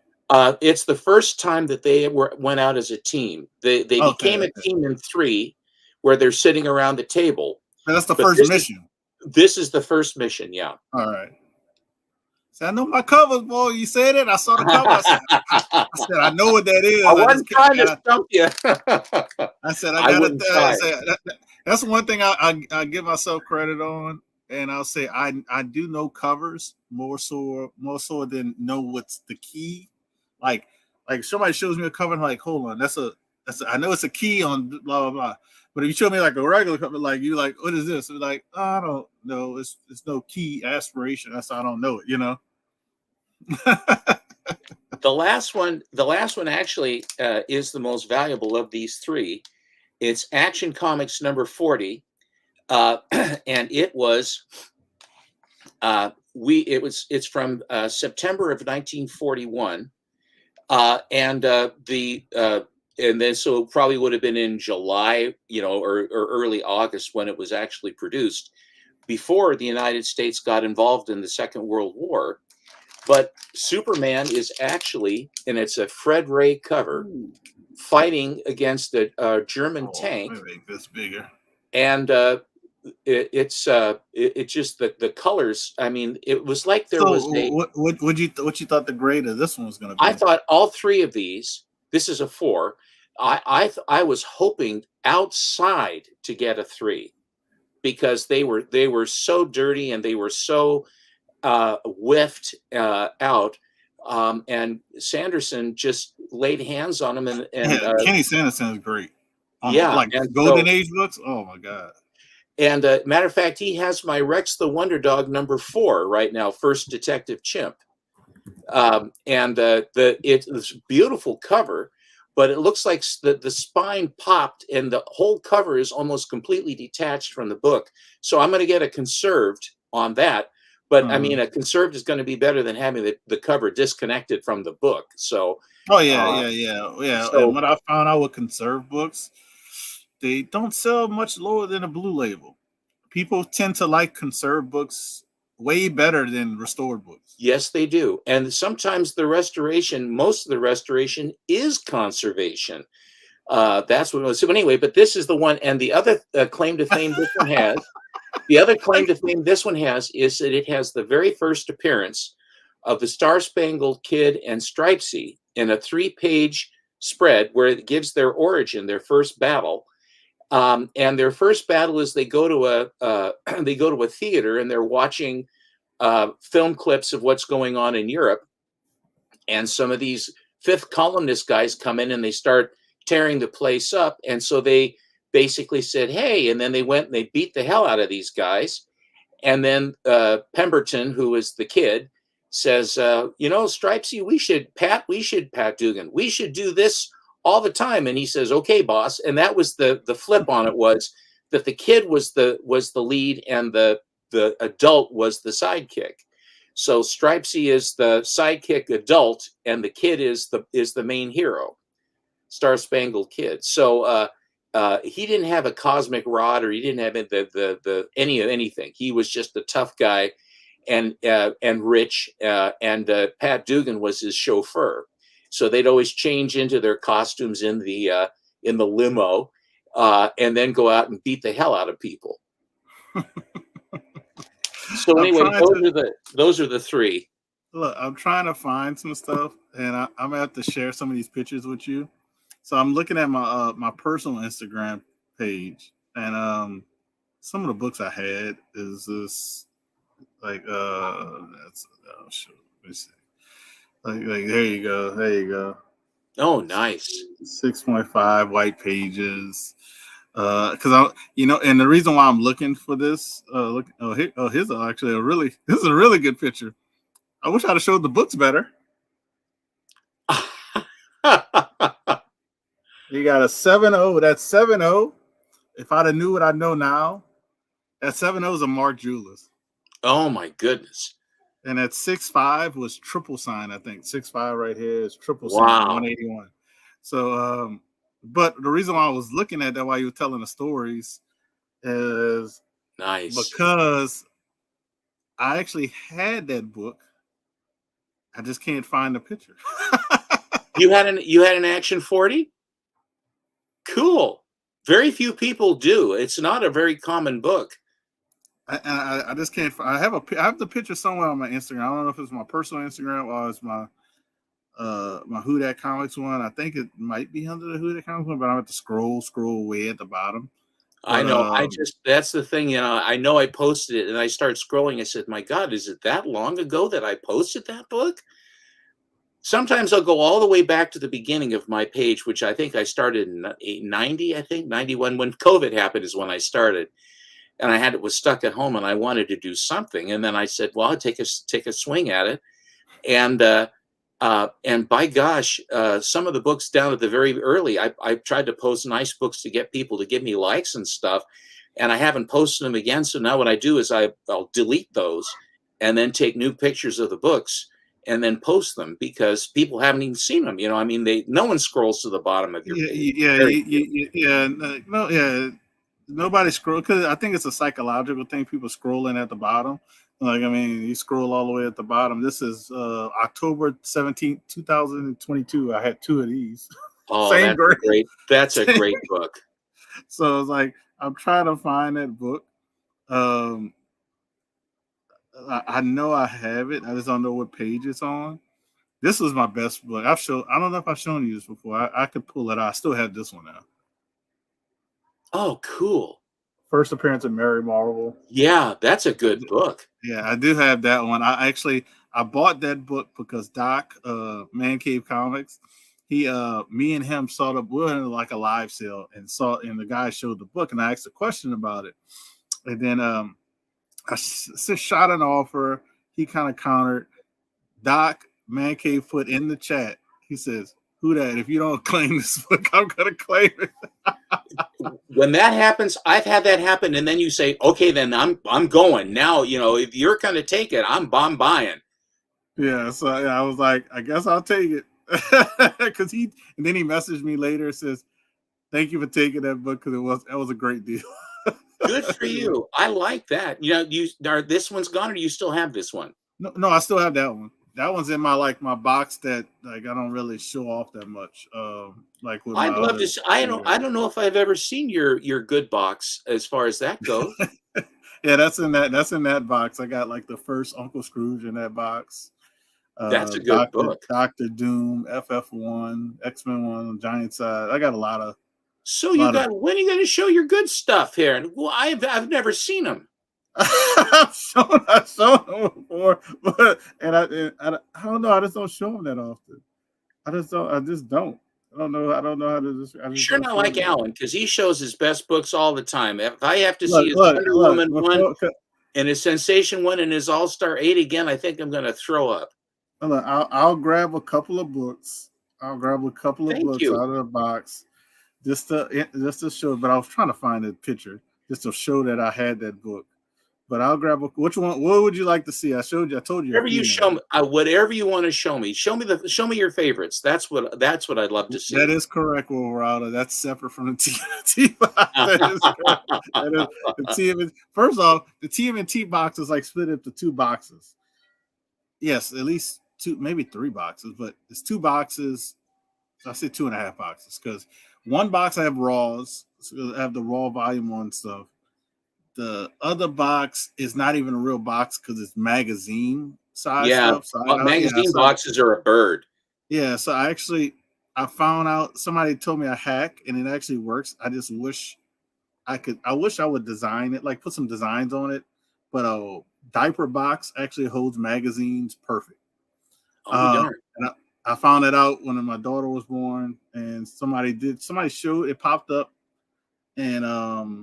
It's the first time that they went out as a team. They became a team in 3, where they're sitting around the table. And that's the first mission. This is the first mission, yeah. All right. So I know my covers, boy. You said it. I saw the cover. I said, I know what that is. I wasn't trying to stump you. I said, I gotta. That's one thing I give myself credit on. And I'll say I do know covers more so than know what's the key. Like somebody shows me a cover and I'm like, hold on, I know it's a key on blah blah blah. But if you show me like a regular cover, like you like, what is this? It's like, oh, I don't know. It's no key aspiration. That's I don't know it, you know. The last one actually is the most valuable of these 3. It's Action Comics number 40. And it was it's from September of 1941, and then so it probably would have been in July, or early August when it was actually produced, before the United States got involved in the Second World War. But Superman is actually, and it's a Fred Ray cover, fighting against a German tank. Let me make this bigger. And it's just the colors. I mean, it was like there was what you thought the grade of this one was going to be? I thought all 3 of these. This is a 4. I was hoping outside to get a 3 because they were so dirty and they were so whiffed out. And Sanderson just laid hands on them and Kenny Sanderson is great. Yeah, like Golden Age books. Oh my God. And matter of fact, he has my Rex the Wonder Dog number 4 right now, First Detective Chimp. It's this beautiful cover, but it looks like the spine popped and the whole cover is almost completely detached from the book. So I'm going to get a conserved on that. But I mean, a conserved is going to be better than having the cover disconnected from the book. So. Oh yeah. So, and what I found out with conserved books, they don't sell much lower than a blue label. People tend to like conserved books way better than restored books. Yes, they do. And sometimes most of the restoration is conservation. That's what it was. So anyway, but this is the one. And the other claim to fame this one has, is that it has the very first appearance of the Star-Spangled Kid and Stripesy in a 3-page spread where it gives their origin, their first battle. And their first battle is they go to a theater and they're watching film clips of what's going on in Europe. and some of these fifth columnist guys come in and they start tearing the place up. And so they basically said, hey, and then they went and they beat the hell out of these guys. And then Pemberton, who was the kid, says, Stripesy, we should Pat Dugan, we should do this all the time. And he says, okay, boss. And that was the flip on it, was that the kid was the lead and the adult was the sidekick. So Stripesy is the sidekick adult, and the kid is the main hero, Star Spangled Kid. So he didn't have a cosmic rod, or he didn't have the anything. He was just a tough guy, and rich. And Pat Dugan was his chauffeur. So they'd always change into their costumes in the limo, and then go out and beat the hell out of people. So anyway, those are the three. Look, I'm trying to find some stuff, and I'm gonna have to share some of these pictures with you. So I'm looking at my personal Instagram page, and some of the books I had is this, like that's let me see. Like there you go. Oh, nice. 6.5 white pages. Because and the reason why I'm looking for this, here's actually this is a really good picture. I wish I'd have showed the books better. You got a 7.0. That's 7.0. If I'd have knew what I know now, that 7.0 is a Mark Julis. Oh my goodness. And that 6.5 was triple sign, I think. 6.5 right here is triple sign, 181. So, but the reason why I was looking at that while you were telling the stories is nice, because I actually had that book. I just can't find the picture. You had an Action 40? Cool. Very few people do. It's not a very common book. I just can't. I have the picture somewhere on my Instagram. I don't know if it's my personal Instagram or it's my Who Dat Comics one. I think it might be under the Who Dat Comics one, but I have to scroll way at the bottom. But, I know. That's the thing. I know I posted it, and I started scrolling. I said, "My God, is it that long ago that I posted that book?" Sometimes I'll go all the way back to the beginning of my page, which I think I started in 90. I think 91, when COVID happened, is when I started. And was stuck at home, and I wanted to do something. And then I said, well, I'll take a swing at it. And by gosh, some of the books down at the very early, I tried to post nice books to get people to give me likes and stuff. And I haven't posted them again. So now what I do is I'll delete those and then take new pictures of the books and then post them, because people haven't even seen them. No one scrolls to the bottom of your page. Nobody scroll, because I think it's a psychological thing. People scrolling at the bottom. You scroll all the way at the bottom. This is October 17th, 2022. I had two of these. Oh, that's great. That's a great book. So it's like, I'm trying to find that book. I know I have it. I just don't know what page it's on. This was my best book. I don't know if I've shown you this before. I could pull it out. I still have this one now. Oh, cool. First appearance of Mary Marvel. Yeah, that's a good book. Yeah, I do have that one. I bought that book because Doc, Man Cave Comics, me and him saw we were in like a live sale and the guy showed the book, and I asked a question about it. And then I shot an offer. He kind of countered. Doc, Man Cave put in the chat. He says, "Who that? If you don't claim this book, I'm gonna claim it." When that happens, I've had that happen, and then you say, "Okay, then I'm going now." If you're gonna take it, I'm buying. Yeah, so I was like, I guess I'll take it, because and then he messaged me later, says, "Thank you for taking that book, because that was a great deal." Good for you. I like that. This one's gone, or do you still have this one? No, I still have that one. That one's in my box that I don't really show off that much. I'd love to. I don't know if I've ever seen your good box as far as that goes. Yeah, that's in that box. I got the first Uncle Scrooge in that box. That's a good book. Dr. Doom, FF1, X-Men 1, Giant Size. I got a lot of. So when are you going to show your good stuff here? And I've never seen them. I've shown them before, but I don't know. I just don't show them that often. I just don't. I don't know. I don't know how to just. I just Sure, don't not show like them. Alan because he shows his best books all the time. If I have to see Look, his look, Wonder look. Woman one and his Sensation one and his All Star 8 again, I think I'm going to throw up. Look, I'll grab a couple of books. I'll grab a couple of Thank books you. out of the box, just to show. But I was trying to find a picture just to show that I had that book. But I'll grab which one? What would you like to see? I told you. A Whatever few you now. show me, whatever you want to show me. Show me your favorites. That's what I'd love to see. That is correct, Wilrado. That's separate from the TMNT box. That is correct. That is the TMNT. First off, the TMNT box is like split into two boxes. Yes, at least two, maybe three boxes, but it's two boxes. I say 2.5 boxes because one box I have raws. So I have the raw volume 1 stuff. The other box is not even a real box because it's magazine size stuff. So magazine boxes are a bird. Yeah, so I found out somebody told me a hack and it actually works. I just wish I wish I would design it, like put some designs on it. But a diaper box actually holds magazines perfect. Darn. And I found it out when my daughter was born, and somebody showed it popped up, and I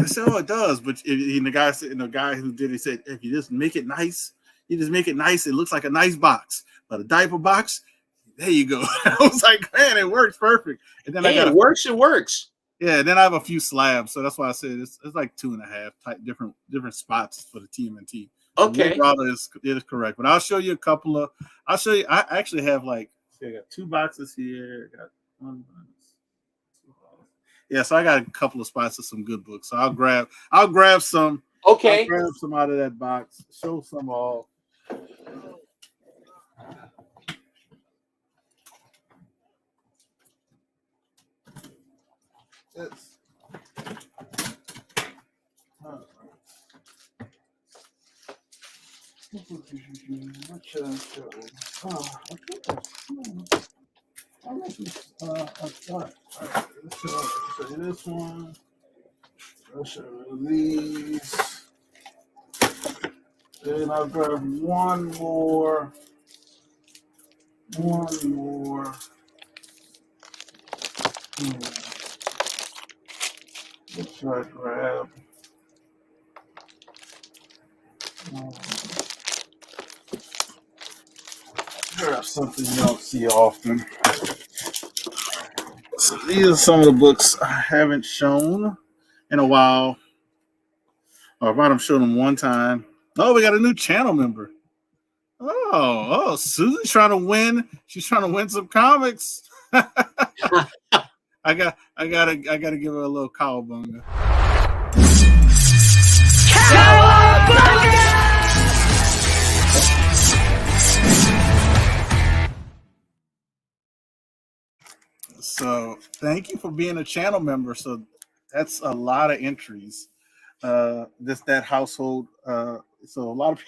said, "Oh, it does." But the guy who did it said, "If you just make it nice, it looks like a nice box. But a diaper box, there you go." I was like, "Man, it works perfect." And then it works. Yeah, then I have a few slabs, so that's why I said it's like 2.5 type different spots for the TMNT. Okay, it is correct, but I'll show you a couple of. I'll show you. I actually have I got 2 boxes here. I got 1 box. Yeah, so I got a couple of spots of some good books. So I'll grab some. Okay. I'll grab some out of that box. Show some all. It's, what should I show? I think I'll start. Let's show you this one. I'll show you these. Then I'll grab one more. What should I grab? Grab something you don't see often. So these are some of the books I haven't shown in a while. Or I might have shown them one time. Oh, we got a new channel member. Oh, Susie's trying to win. She's trying to win some comics. I gotta give her a little cowabunga. So thank you for being a channel member. So that's a lot of entries. That household. So a lot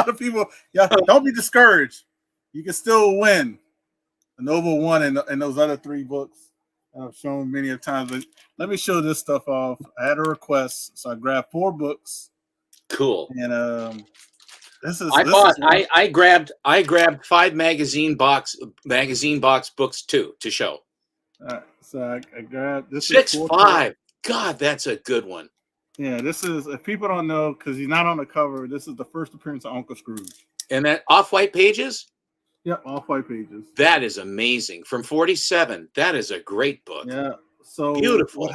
of people. Yeah, don't be discouraged. You can still win. Nova won in those other 3 books I've shown many of times. But let me show this stuff off. I had a request, so I grabbed 4 books. Cool. And I grabbed 5 magazine box books too to show. All right, so I grabbed this 6.5. God, that's a good one. Yeah, this is, if people don't know, because he's not on the cover, this is the first appearance of Uncle Scrooge. And that off-white pages? Yep, off-white pages. That is amazing. From 47. That is a great book. Yeah. So beautiful.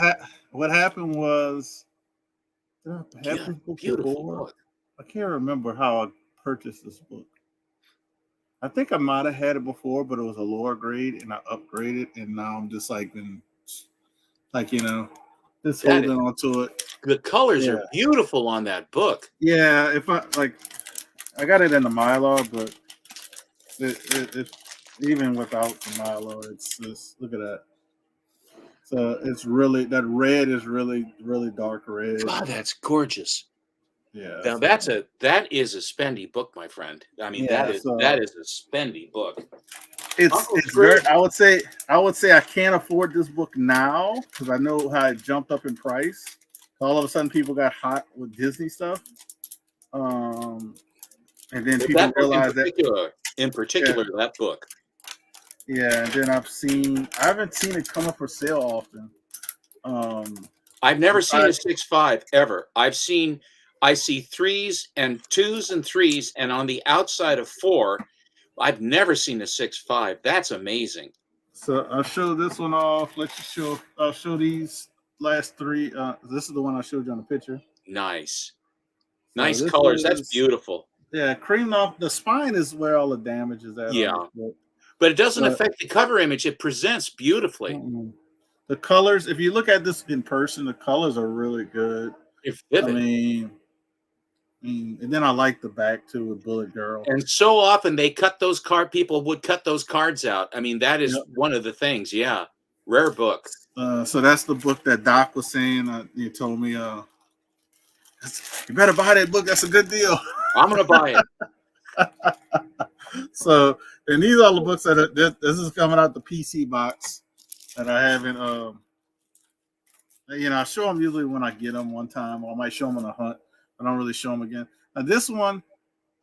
What happened was, beautiful book. I can't remember how I purchased this book. I think I might have had it before, but it was a lower grade, and I upgraded, and now I'm just just holding on to it. The colors are beautiful on that book. Yeah, I got it in the Mylar, but it even without the Mylar, it's just, look at that. So it's really, that red is really, really dark red. God, that's gorgeous. Yeah. Now that is a spendy book, my friend. I mean, that is a spendy book. It's very, I would say I can't afford this book now because I know how it jumped up in price. All of a sudden, people got hot with Disney stuff. And then But people that book realized that, in particular, that book. yeah. And then I haven't seen it come up for sale often. I've never seen a besides- 6.5 ever. I see 3s and 2s and 3s, and on the outside of 4, I've never seen a 6.5. That's amazing. So I'll show this one off. I'll show these last 3. This is the one I showed you on the picture. Nice. So Nice this colors. That's is- beautiful. Yeah, creamed off. The spine is where all the damage is at. Yeah. on this book. But it doesn't But- affect the cover image. It presents beautifully. The colors, if you look at this in person, the colors are really good. It's I vivid. mean, and then I like the back too with Bullet Girl. And so often people would cut those cards out. I mean, that is Yep. one of the things. Yeah. Rare book. So that's the book that Doc was saying. You told me, you better buy that book. That's a good deal. I'm going to buy it. So, and these are the books this is coming out the PC box that I haven't. I show them usually when I get them one time, or I might show them on a hunt. I don't really show them again. Now this one,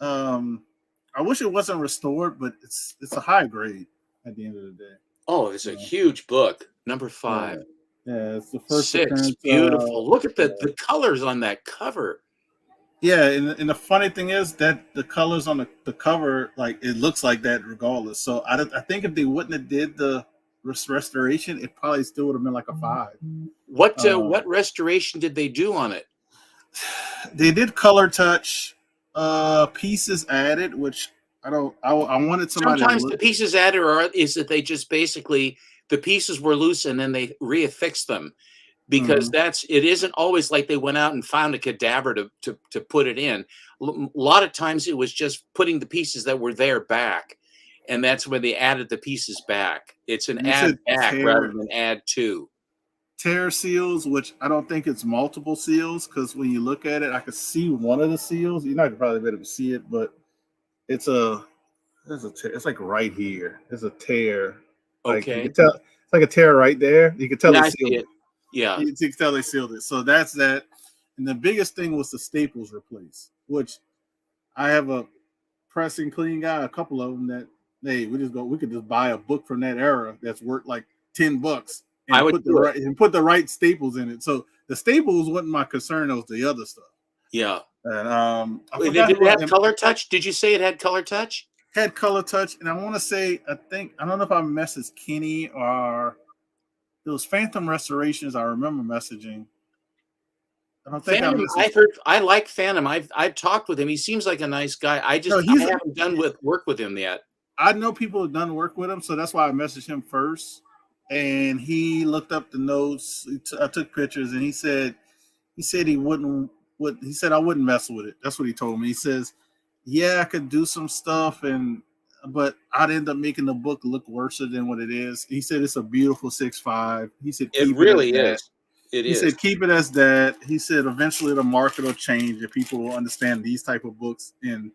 I wish it wasn't restored, but it's a high grade at the end of the day. Oh, it's a huge book. Number 5. Yeah, it's the first 6. appearance, Beautiful. Look at the colors on that cover. Yeah, and the funny thing is that the colors on the cover, like it looks like that regardless. So I think if they wouldn't have did the restoration, it probably still would have been like a 5. What restoration did they do on it? They did color touch, pieces added, which I wanted somebody. Sometimes the pieces added is that they just basically the pieces were loose and then they reaffixed them. Because it isn't always like they went out and found a cadaver to put it in. A lot of times it was just putting the pieces that were there back, and that's when they added the pieces back. It's an add back rather than add to. Tear seals, which I don't think it's multiple seals, because when you look at it, I could see one of the seals. You're not gonna probably be able to see it, but it's like right here. It's a tear. Like, Okay. you can tell, it's like a tear right there. You can tell Yeah, they I sealed see it. it. Yeah. You can tell they sealed it. So that's that. And the biggest thing was the staples replaced, which I have a pressing clean guy, a couple of them that, hey, we could just buy a book from that era that's worth like $10 and put the right staples in it. So the staples wasn't my concern, it was the other stuff. Yeah. And Did it have color touch? Did you say it had color touch? Had color touch, and I want to say, I don't know if I messaged Kenny or those Phantom Restorations. I remember messaging. I don't think Phantom, I like Phantom. I've talked with him. He seems like a nice guy. I haven't done work with him yet. I know people have done work with him, so that's why I messaged him first. And he looked up the notes. I took pictures, and he said he wouldn't. He said I wouldn't mess with it. That's what he told me. He says, yeah, I could do some stuff, but I'd end up making the book look worse than what it is. He said it's a beautiful 6.5. He said it really is. He said keep it as that. He said eventually the market will change and people will understand these type of books. And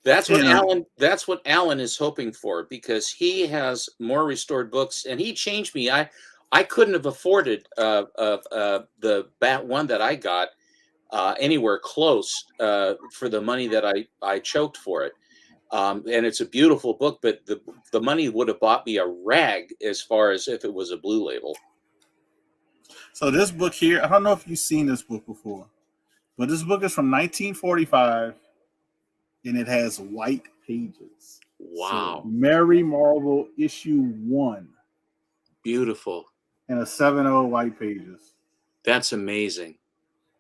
that's what Alan is hoping for, because he has more restored books, and he changed me. I couldn't have afforded the one that I got anywhere close for the money that I choked for it. And it's a beautiful book, but the money would have bought me a rag as far as if it was a blue label. So this book here, I don't know if you've seen this book before, but this book is from 1945, and it has white pages. Wow. So Mary Marvel issue 1. Beautiful. And a 7.0 white pages. That's amazing.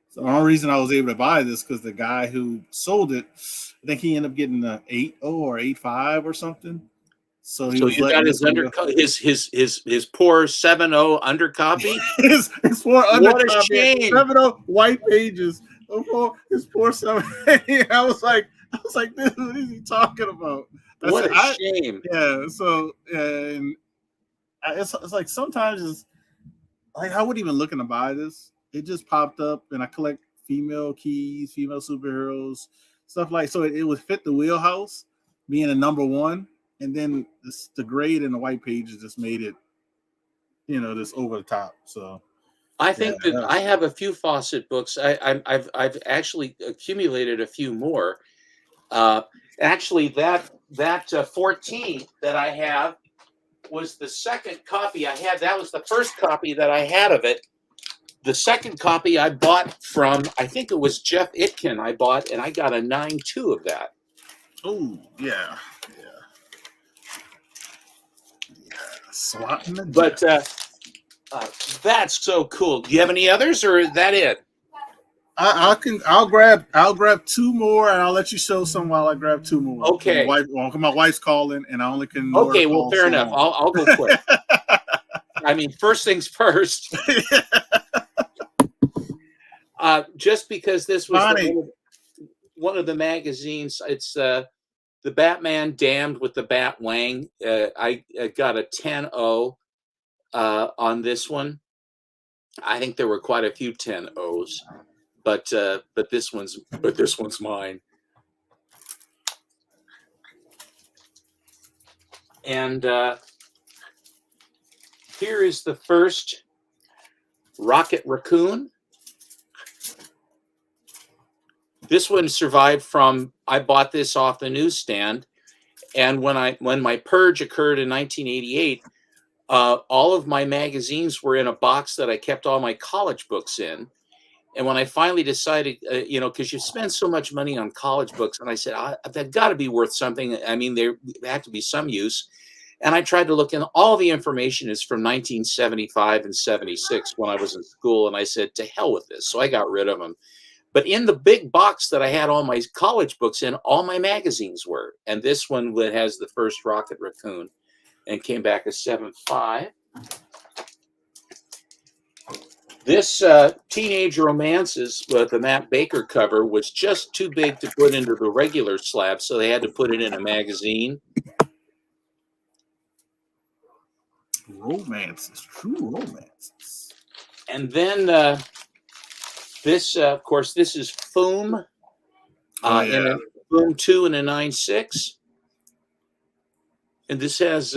So the only reason I was able to buy this because the guy who sold it, I think he ended up getting an 8.0 or 8.5 or something. So you got his his poor 7.0 undercopy. his poor undercopy. What a shame. 7.0 white pages. His poor 7. I was like, what is he talking about? What a shame. Yeah. So and it's like sometimes it's like I wouldn't even looking to buy this. It just popped up, and I collect female keys, female superheroes, stuff like so. It would fit the wheelhouse, being a number 1. And then the grade and the white pages just made it, just over the top. So I think that I have a few Fawcett books. I've actually accumulated a few more. Actually, that 14 that I have was the second copy I had. That was the first copy that I had of it. The second copy I bought from, I think it was Jeff Itkin. I bought, and I got a 9.2 of that. Oh yeah. Swatting the But that's so cool. Do you have any others, or is that it? I'll grab two more, and I'll let you show some while I grab two more. Okay. My wife's calling, and I only can. Okay, well, fair enough. I'll go quick. I mean, first things first. Just because this was one of the magazines, it's the Batman Damned with the Bat Wang. I got a 10-0 on this one. I think there were quite a few 10-0s. But this one's mine. And here is the first Rocket Raccoon. This one survived from, I bought this off the newsstand, and when my purge occurred in 1988, all of my magazines were in a box that I kept all my college books in. And when I finally decided, because you spend so much money on college books, and I said, they've got to be worth something. I mean, there had to be some use. And I tried to look, and all the information is from 1975 and 76 when I was in school. And I said, to hell with this. So I got rid of them. But in the big box that I had all my college books in, all my magazines were. And this one has the first Rocket Raccoon and came back a 7.5. This Teenage Romances with the Matt Baker cover was just too big to put into the regular slab, so they had to put it in a magazine. Romances, true romances. And then this, of course, this is Foom. In a Foom 2 and a 9.6. And this has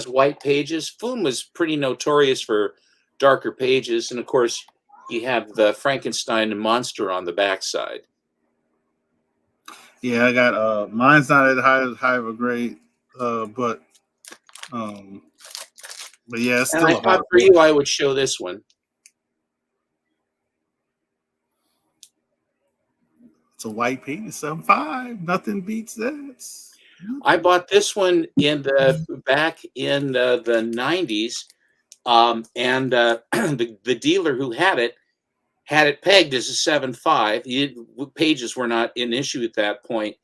white pages. Foom was pretty notorious for darker pages, and of course you have the Frankenstein and monster on the backside. Yeah, I got mine's not as high of a grade, but yeah, it's still. And I thought for you I would show this one. It's a white page, 7.5. Nothing beats that. I bought this one back in the 90s. And the dealer who had it pegged as a 7.5. Pages were not an issue at that point.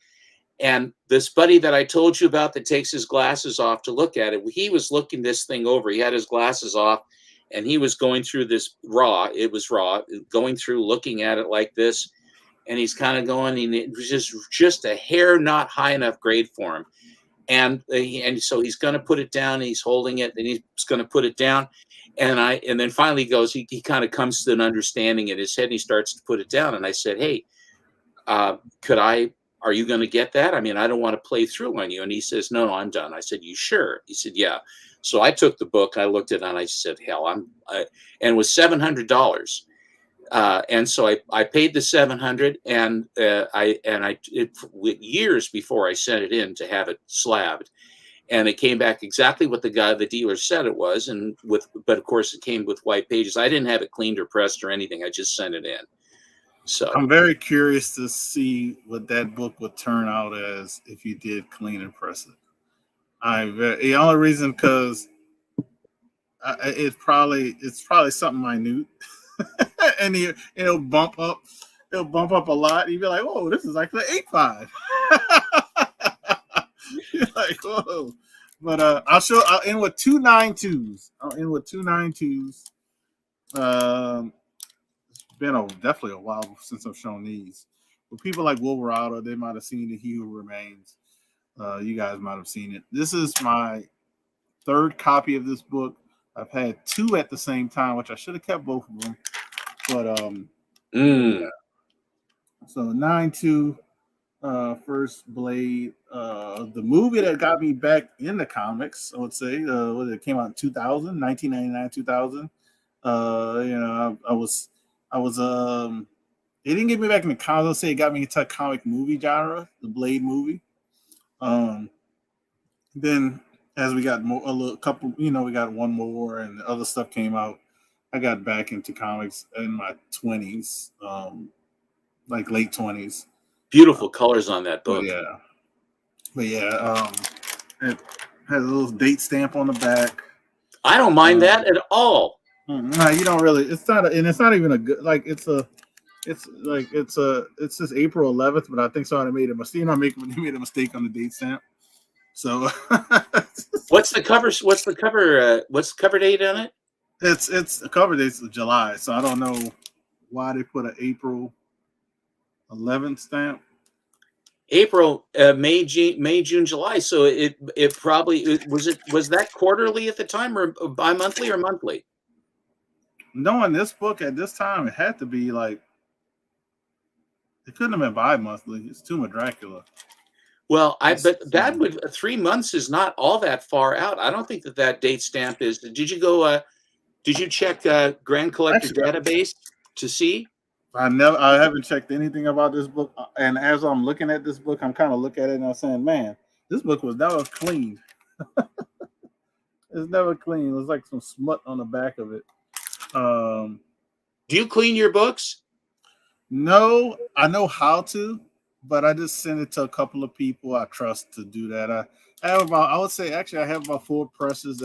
And this buddy that I told you about that takes his glasses off to look at it, he was looking this thing over. He had his glasses off, and he was going through this raw. It was raw, going through, looking at it like this. And he's kind of going, and it was just a hair not high enough grade for him. And so he's going to put it down. And he's holding it, and he's going to put it down. And then finally goes. He kind of comes to an understanding in his head, and he starts to put it down. And I said, "Hey, are you going to get that? I mean, I don't want to play through on you." And he says, "No, I'm done." I said, "You sure?" He said, "Yeah." So I took the book. I looked at it, and I said, "Hell, and it was $700." And so I paid the $700, and years before I sent it in to have it slabbed, and it came back exactly what the dealer said it was, but of course it came with white pages. I didn't have it cleaned or pressed or anything. I just sent it in. So I'm very curious to see what that book would turn out as if you did clean and press it. The only reason because it's probably something minute. And it'll bump up a lot. You'd be like, "Whoa, this is like the 8.5." You're like, "Whoa!" But I'll end with two 9.2s. It's been definitely a while since I've shown these. But people like Wolverado, they might have seen the He Who Remains. You guys might have seen it. This is my third copy of this book. I've had two at the same time, which I should have kept both of them. But so 9.2, First Blade, the movie that got me back in the comics, I would say, it came out in 2000, 1999, 2000. I was it didn't get me back into comics. I'll say it got me into comic movie genre, the Blade movie. Then as we got more, a little couple, we got one more, and other stuff came out. I got back into comics in my 20s, like late 20s. Beautiful colors on that book. It has a little date stamp on the back. I don't mind that at all. No, you don't really. It's not, and it's not even a good. Like it's just April 11th, but I think somebody made a mistake. They made a mistake on the date stamp. So what's the cover? What's the cover date on it? It's the cover date's July, so I don't know why they put an April 11th stamp. April, May, June, July. So it probably was that quarterly at the time, or bi-monthly or monthly? No, in this book at this time it had to be like, it couldn't have been bi-monthly. It's Tomb of Dracula. Well, but that would 3 months is not all that far out. I don't think that date stamp is. Did you go? Did you check Grand Collector Database to see? I haven't checked anything about this book. And as I'm looking at this book, I'm kind of looking at it and I'm saying, man, this book was never clean. It's never clean. It was like some smut on the back of it. Do you clean your books? No, I know how to, but I just send it to a couple of people I trust to do that. I have about 4 pressing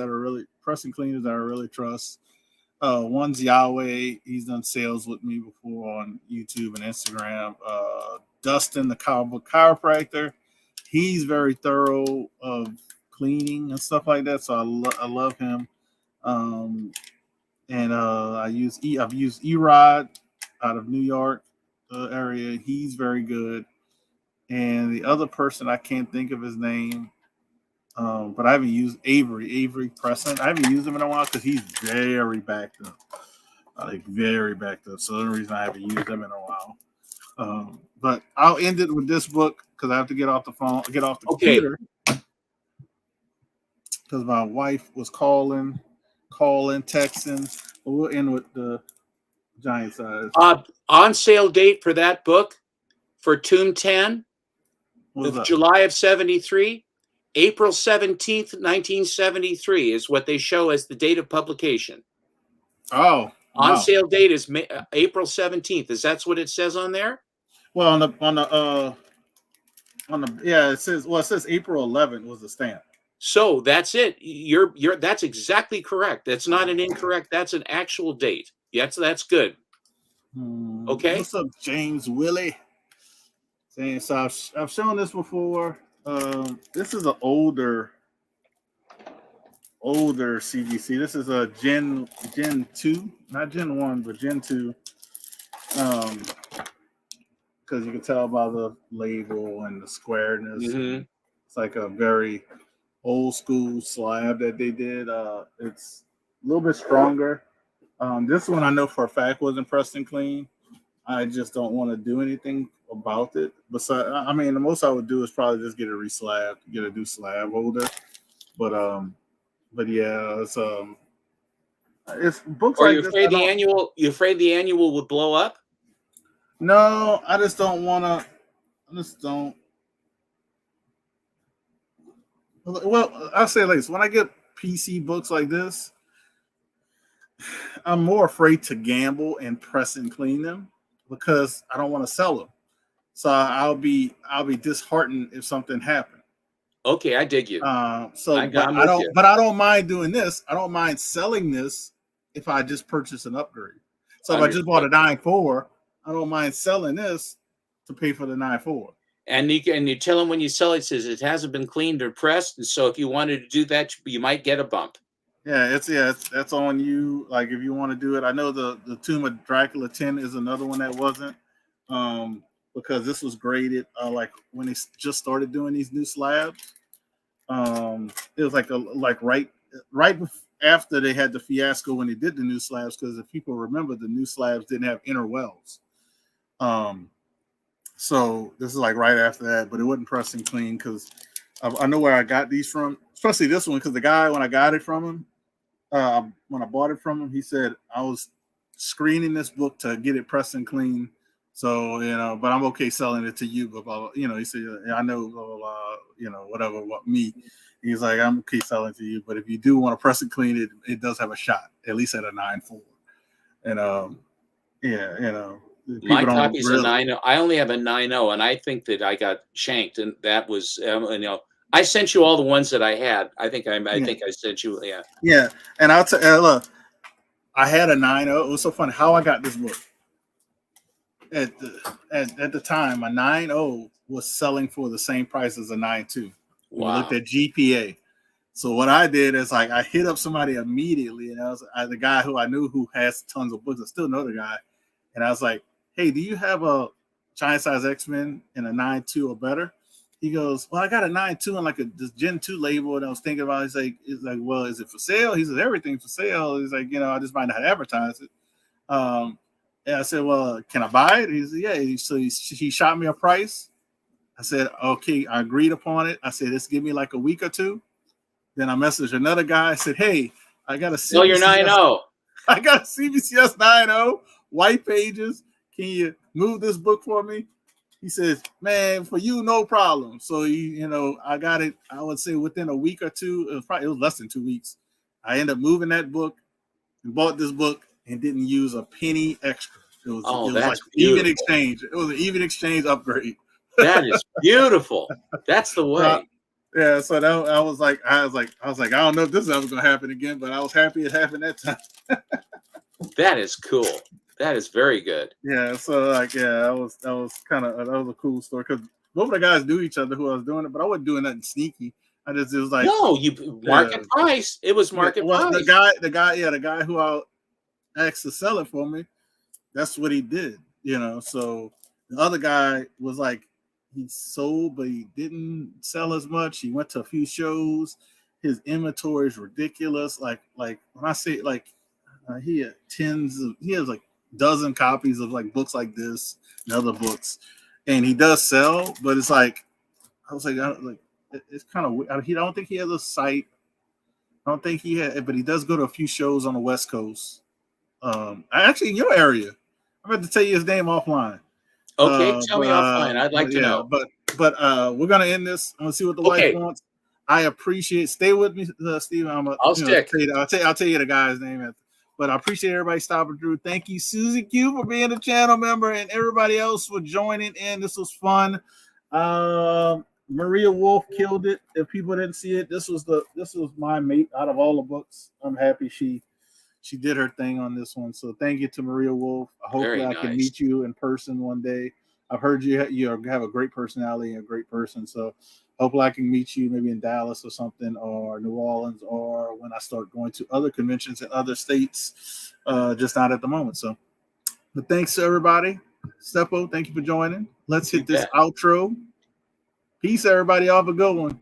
cleaners that I really trust. One's Yahweh. He's done sales with me before on YouTube and Instagram. Dustin, the comic book chiropractor. He's very thorough of cleaning and stuff like that. So I love him. I've used Erod out of New York area. He's very good. And the other person, I can't think of his name. But I haven't used Avery Preston. I haven't used him in a while because he's very backed up. Very backed up. So the only reason I haven't used him in a while. But I'll end it with this book because I have to get off the computer. Because my wife was calling, texting. But we'll end with the giant size. On sale date for that book for Tomb 10 of July of 73. April 17th, 1973 is what they show as the date of publication. Oh, on sale date is April 17th. Is that what it says on there? Well, it says April 11th was the stamp. So that's it. That's exactly correct. That's not an incorrect. That's an actual date. Yes, that's good. Okay. What's up, James Willie? So I've shown this before. This is an older CGC. This is a Gen 2, not Gen 1, but Gen 2. Because you can tell by the label and the squareness. Mm-hmm. It's like a very old school slab that they did. It's a little bit stronger. This one I know for a fact wasn't pressed and clean. I just don't want to do anything about it. Besides, I mean, the most I would do is probably just get a reslab, get a new slab holder. But yeah, it's books. Are you afraid you afraid the annual would blow up? No, I just don't want to. I just don't. Well, I'll say like this: when I get PC books like this, I'm more afraid to gamble and press and clean them because I don't want to sell them. So I'll be disheartened if something happened. Okay, I dig you. I don't mind doing this. I don't mind selling this if I just purchase an upgrade. So if I just bought a 9.4, I don't mind selling this to pay for the 9.4. And you tell them when you sell it, says it hasn't been cleaned or pressed, and so if you wanted to do that, you might get a bump. Yeah, that's on you. Like if you want to do it, I know the Tomb of Dracula 10 is another one that wasn't, because this was graded like when they just started doing these new slabs. It was like right after they had the fiasco when they did the new slabs, because if people remember, the new slabs didn't have inner wells. So this is like right after that, but it wasn't pressed and clean because I know where I got these from, especially this one, because the guy, when I got it from him, when I bought it from him, he said I was screening this book to get it pressed and clean. So, but I'm okay selling it to you. But, he said, I know, whatever, what me. He's like, I'm okay selling it to you. But if you do want to press and clean it, it does have a shot, at least at a 9.4. And, my copy's a 9.0. I only have a 9.0, and I think that I got shanked. And that was, I sent you all the ones that I had. I think I sent you, yeah. Yeah. And I'll tell you, look, I had a 9.0. It was so funny how I got this book. At the time, a 9.0 was selling for the same price as a 9.2. Wow. We looked at GPA. So what I did is I hit up somebody immediately, and I was the guy who I knew who has tons of books. I still know the guy, and I was like, "Hey, do you have a Giant Size X-Men in a 9.2 or better?" He goes, "Well, I got a 9.2 and like this Gen 2 label." And I was thinking about it. He's like, "Well, is it for sale?" He says, "Everything's for sale." He's like, I just might not advertise it. And I said, "Well, can I buy it?" He said, "Yeah." So he shot me a price. I said, "Okay." I agreed upon it. I said, "Just give me like a week or two." Then I messaged another guy. I said, "Hey, I got a CBCS. No, you're 9.0. I got a CBCS 9.0, white pages. Can you move this book for me?" He says, "Man, for you, no problem." So I got it. I would say within a week or two. It was less than 2 weeks. I ended up moving that book and bought this book and didn't use a penny extra. It was like even exchange. It was an even exchange upgrade. That is beautiful. That's the way. Yeah, so I was like, I don't know if this is ever gonna happen again, but I was happy it happened that time. That is cool. That is very good. Yeah, so that was a cool story because both of the guys knew each other who I was doing it, but I wasn't doing nothing sneaky. It was like you market price. It was market price. The guy who I asked to sell it for me, that's what he did. So the other guy was like, he sold, but he didn't sell as much. He went to a few shows. His inventory is ridiculous. Like when I say he has like dozen copies of like books like this and other books, and he does sell, but it's like it's kind of weird. I don't think he has a site. I don't think he had, but he does go to a few shows on the West Coast. Actually in your area. I'm going to tell you his name offline. Okay, tell me offline. I'd like to know. But we're gonna end this. I'm gonna see what the wife wants. I appreciate. Stay with me, Steve. I'll stick. I'll tell you the guy's name. But I appreciate everybody stopping through. Thank you, Susie Q, for being a channel member, and everybody else for joining in. This was fun. Maria Wolf killed it. If people didn't see it, this was my mate out of all the books. I'm happy she did her thing on this one. So thank you to Maria Wolf. Hopefully I can meet you in person one day. I've heard you have a great personality and a great person. So hopefully I can meet you maybe in Dallas or something, or New Orleans, or when I start going to other conventions in other states, just not at the moment. So, but thanks to everybody. Steppo, thank you for joining. Let's hit this outro. Peace, everybody. Have a good one.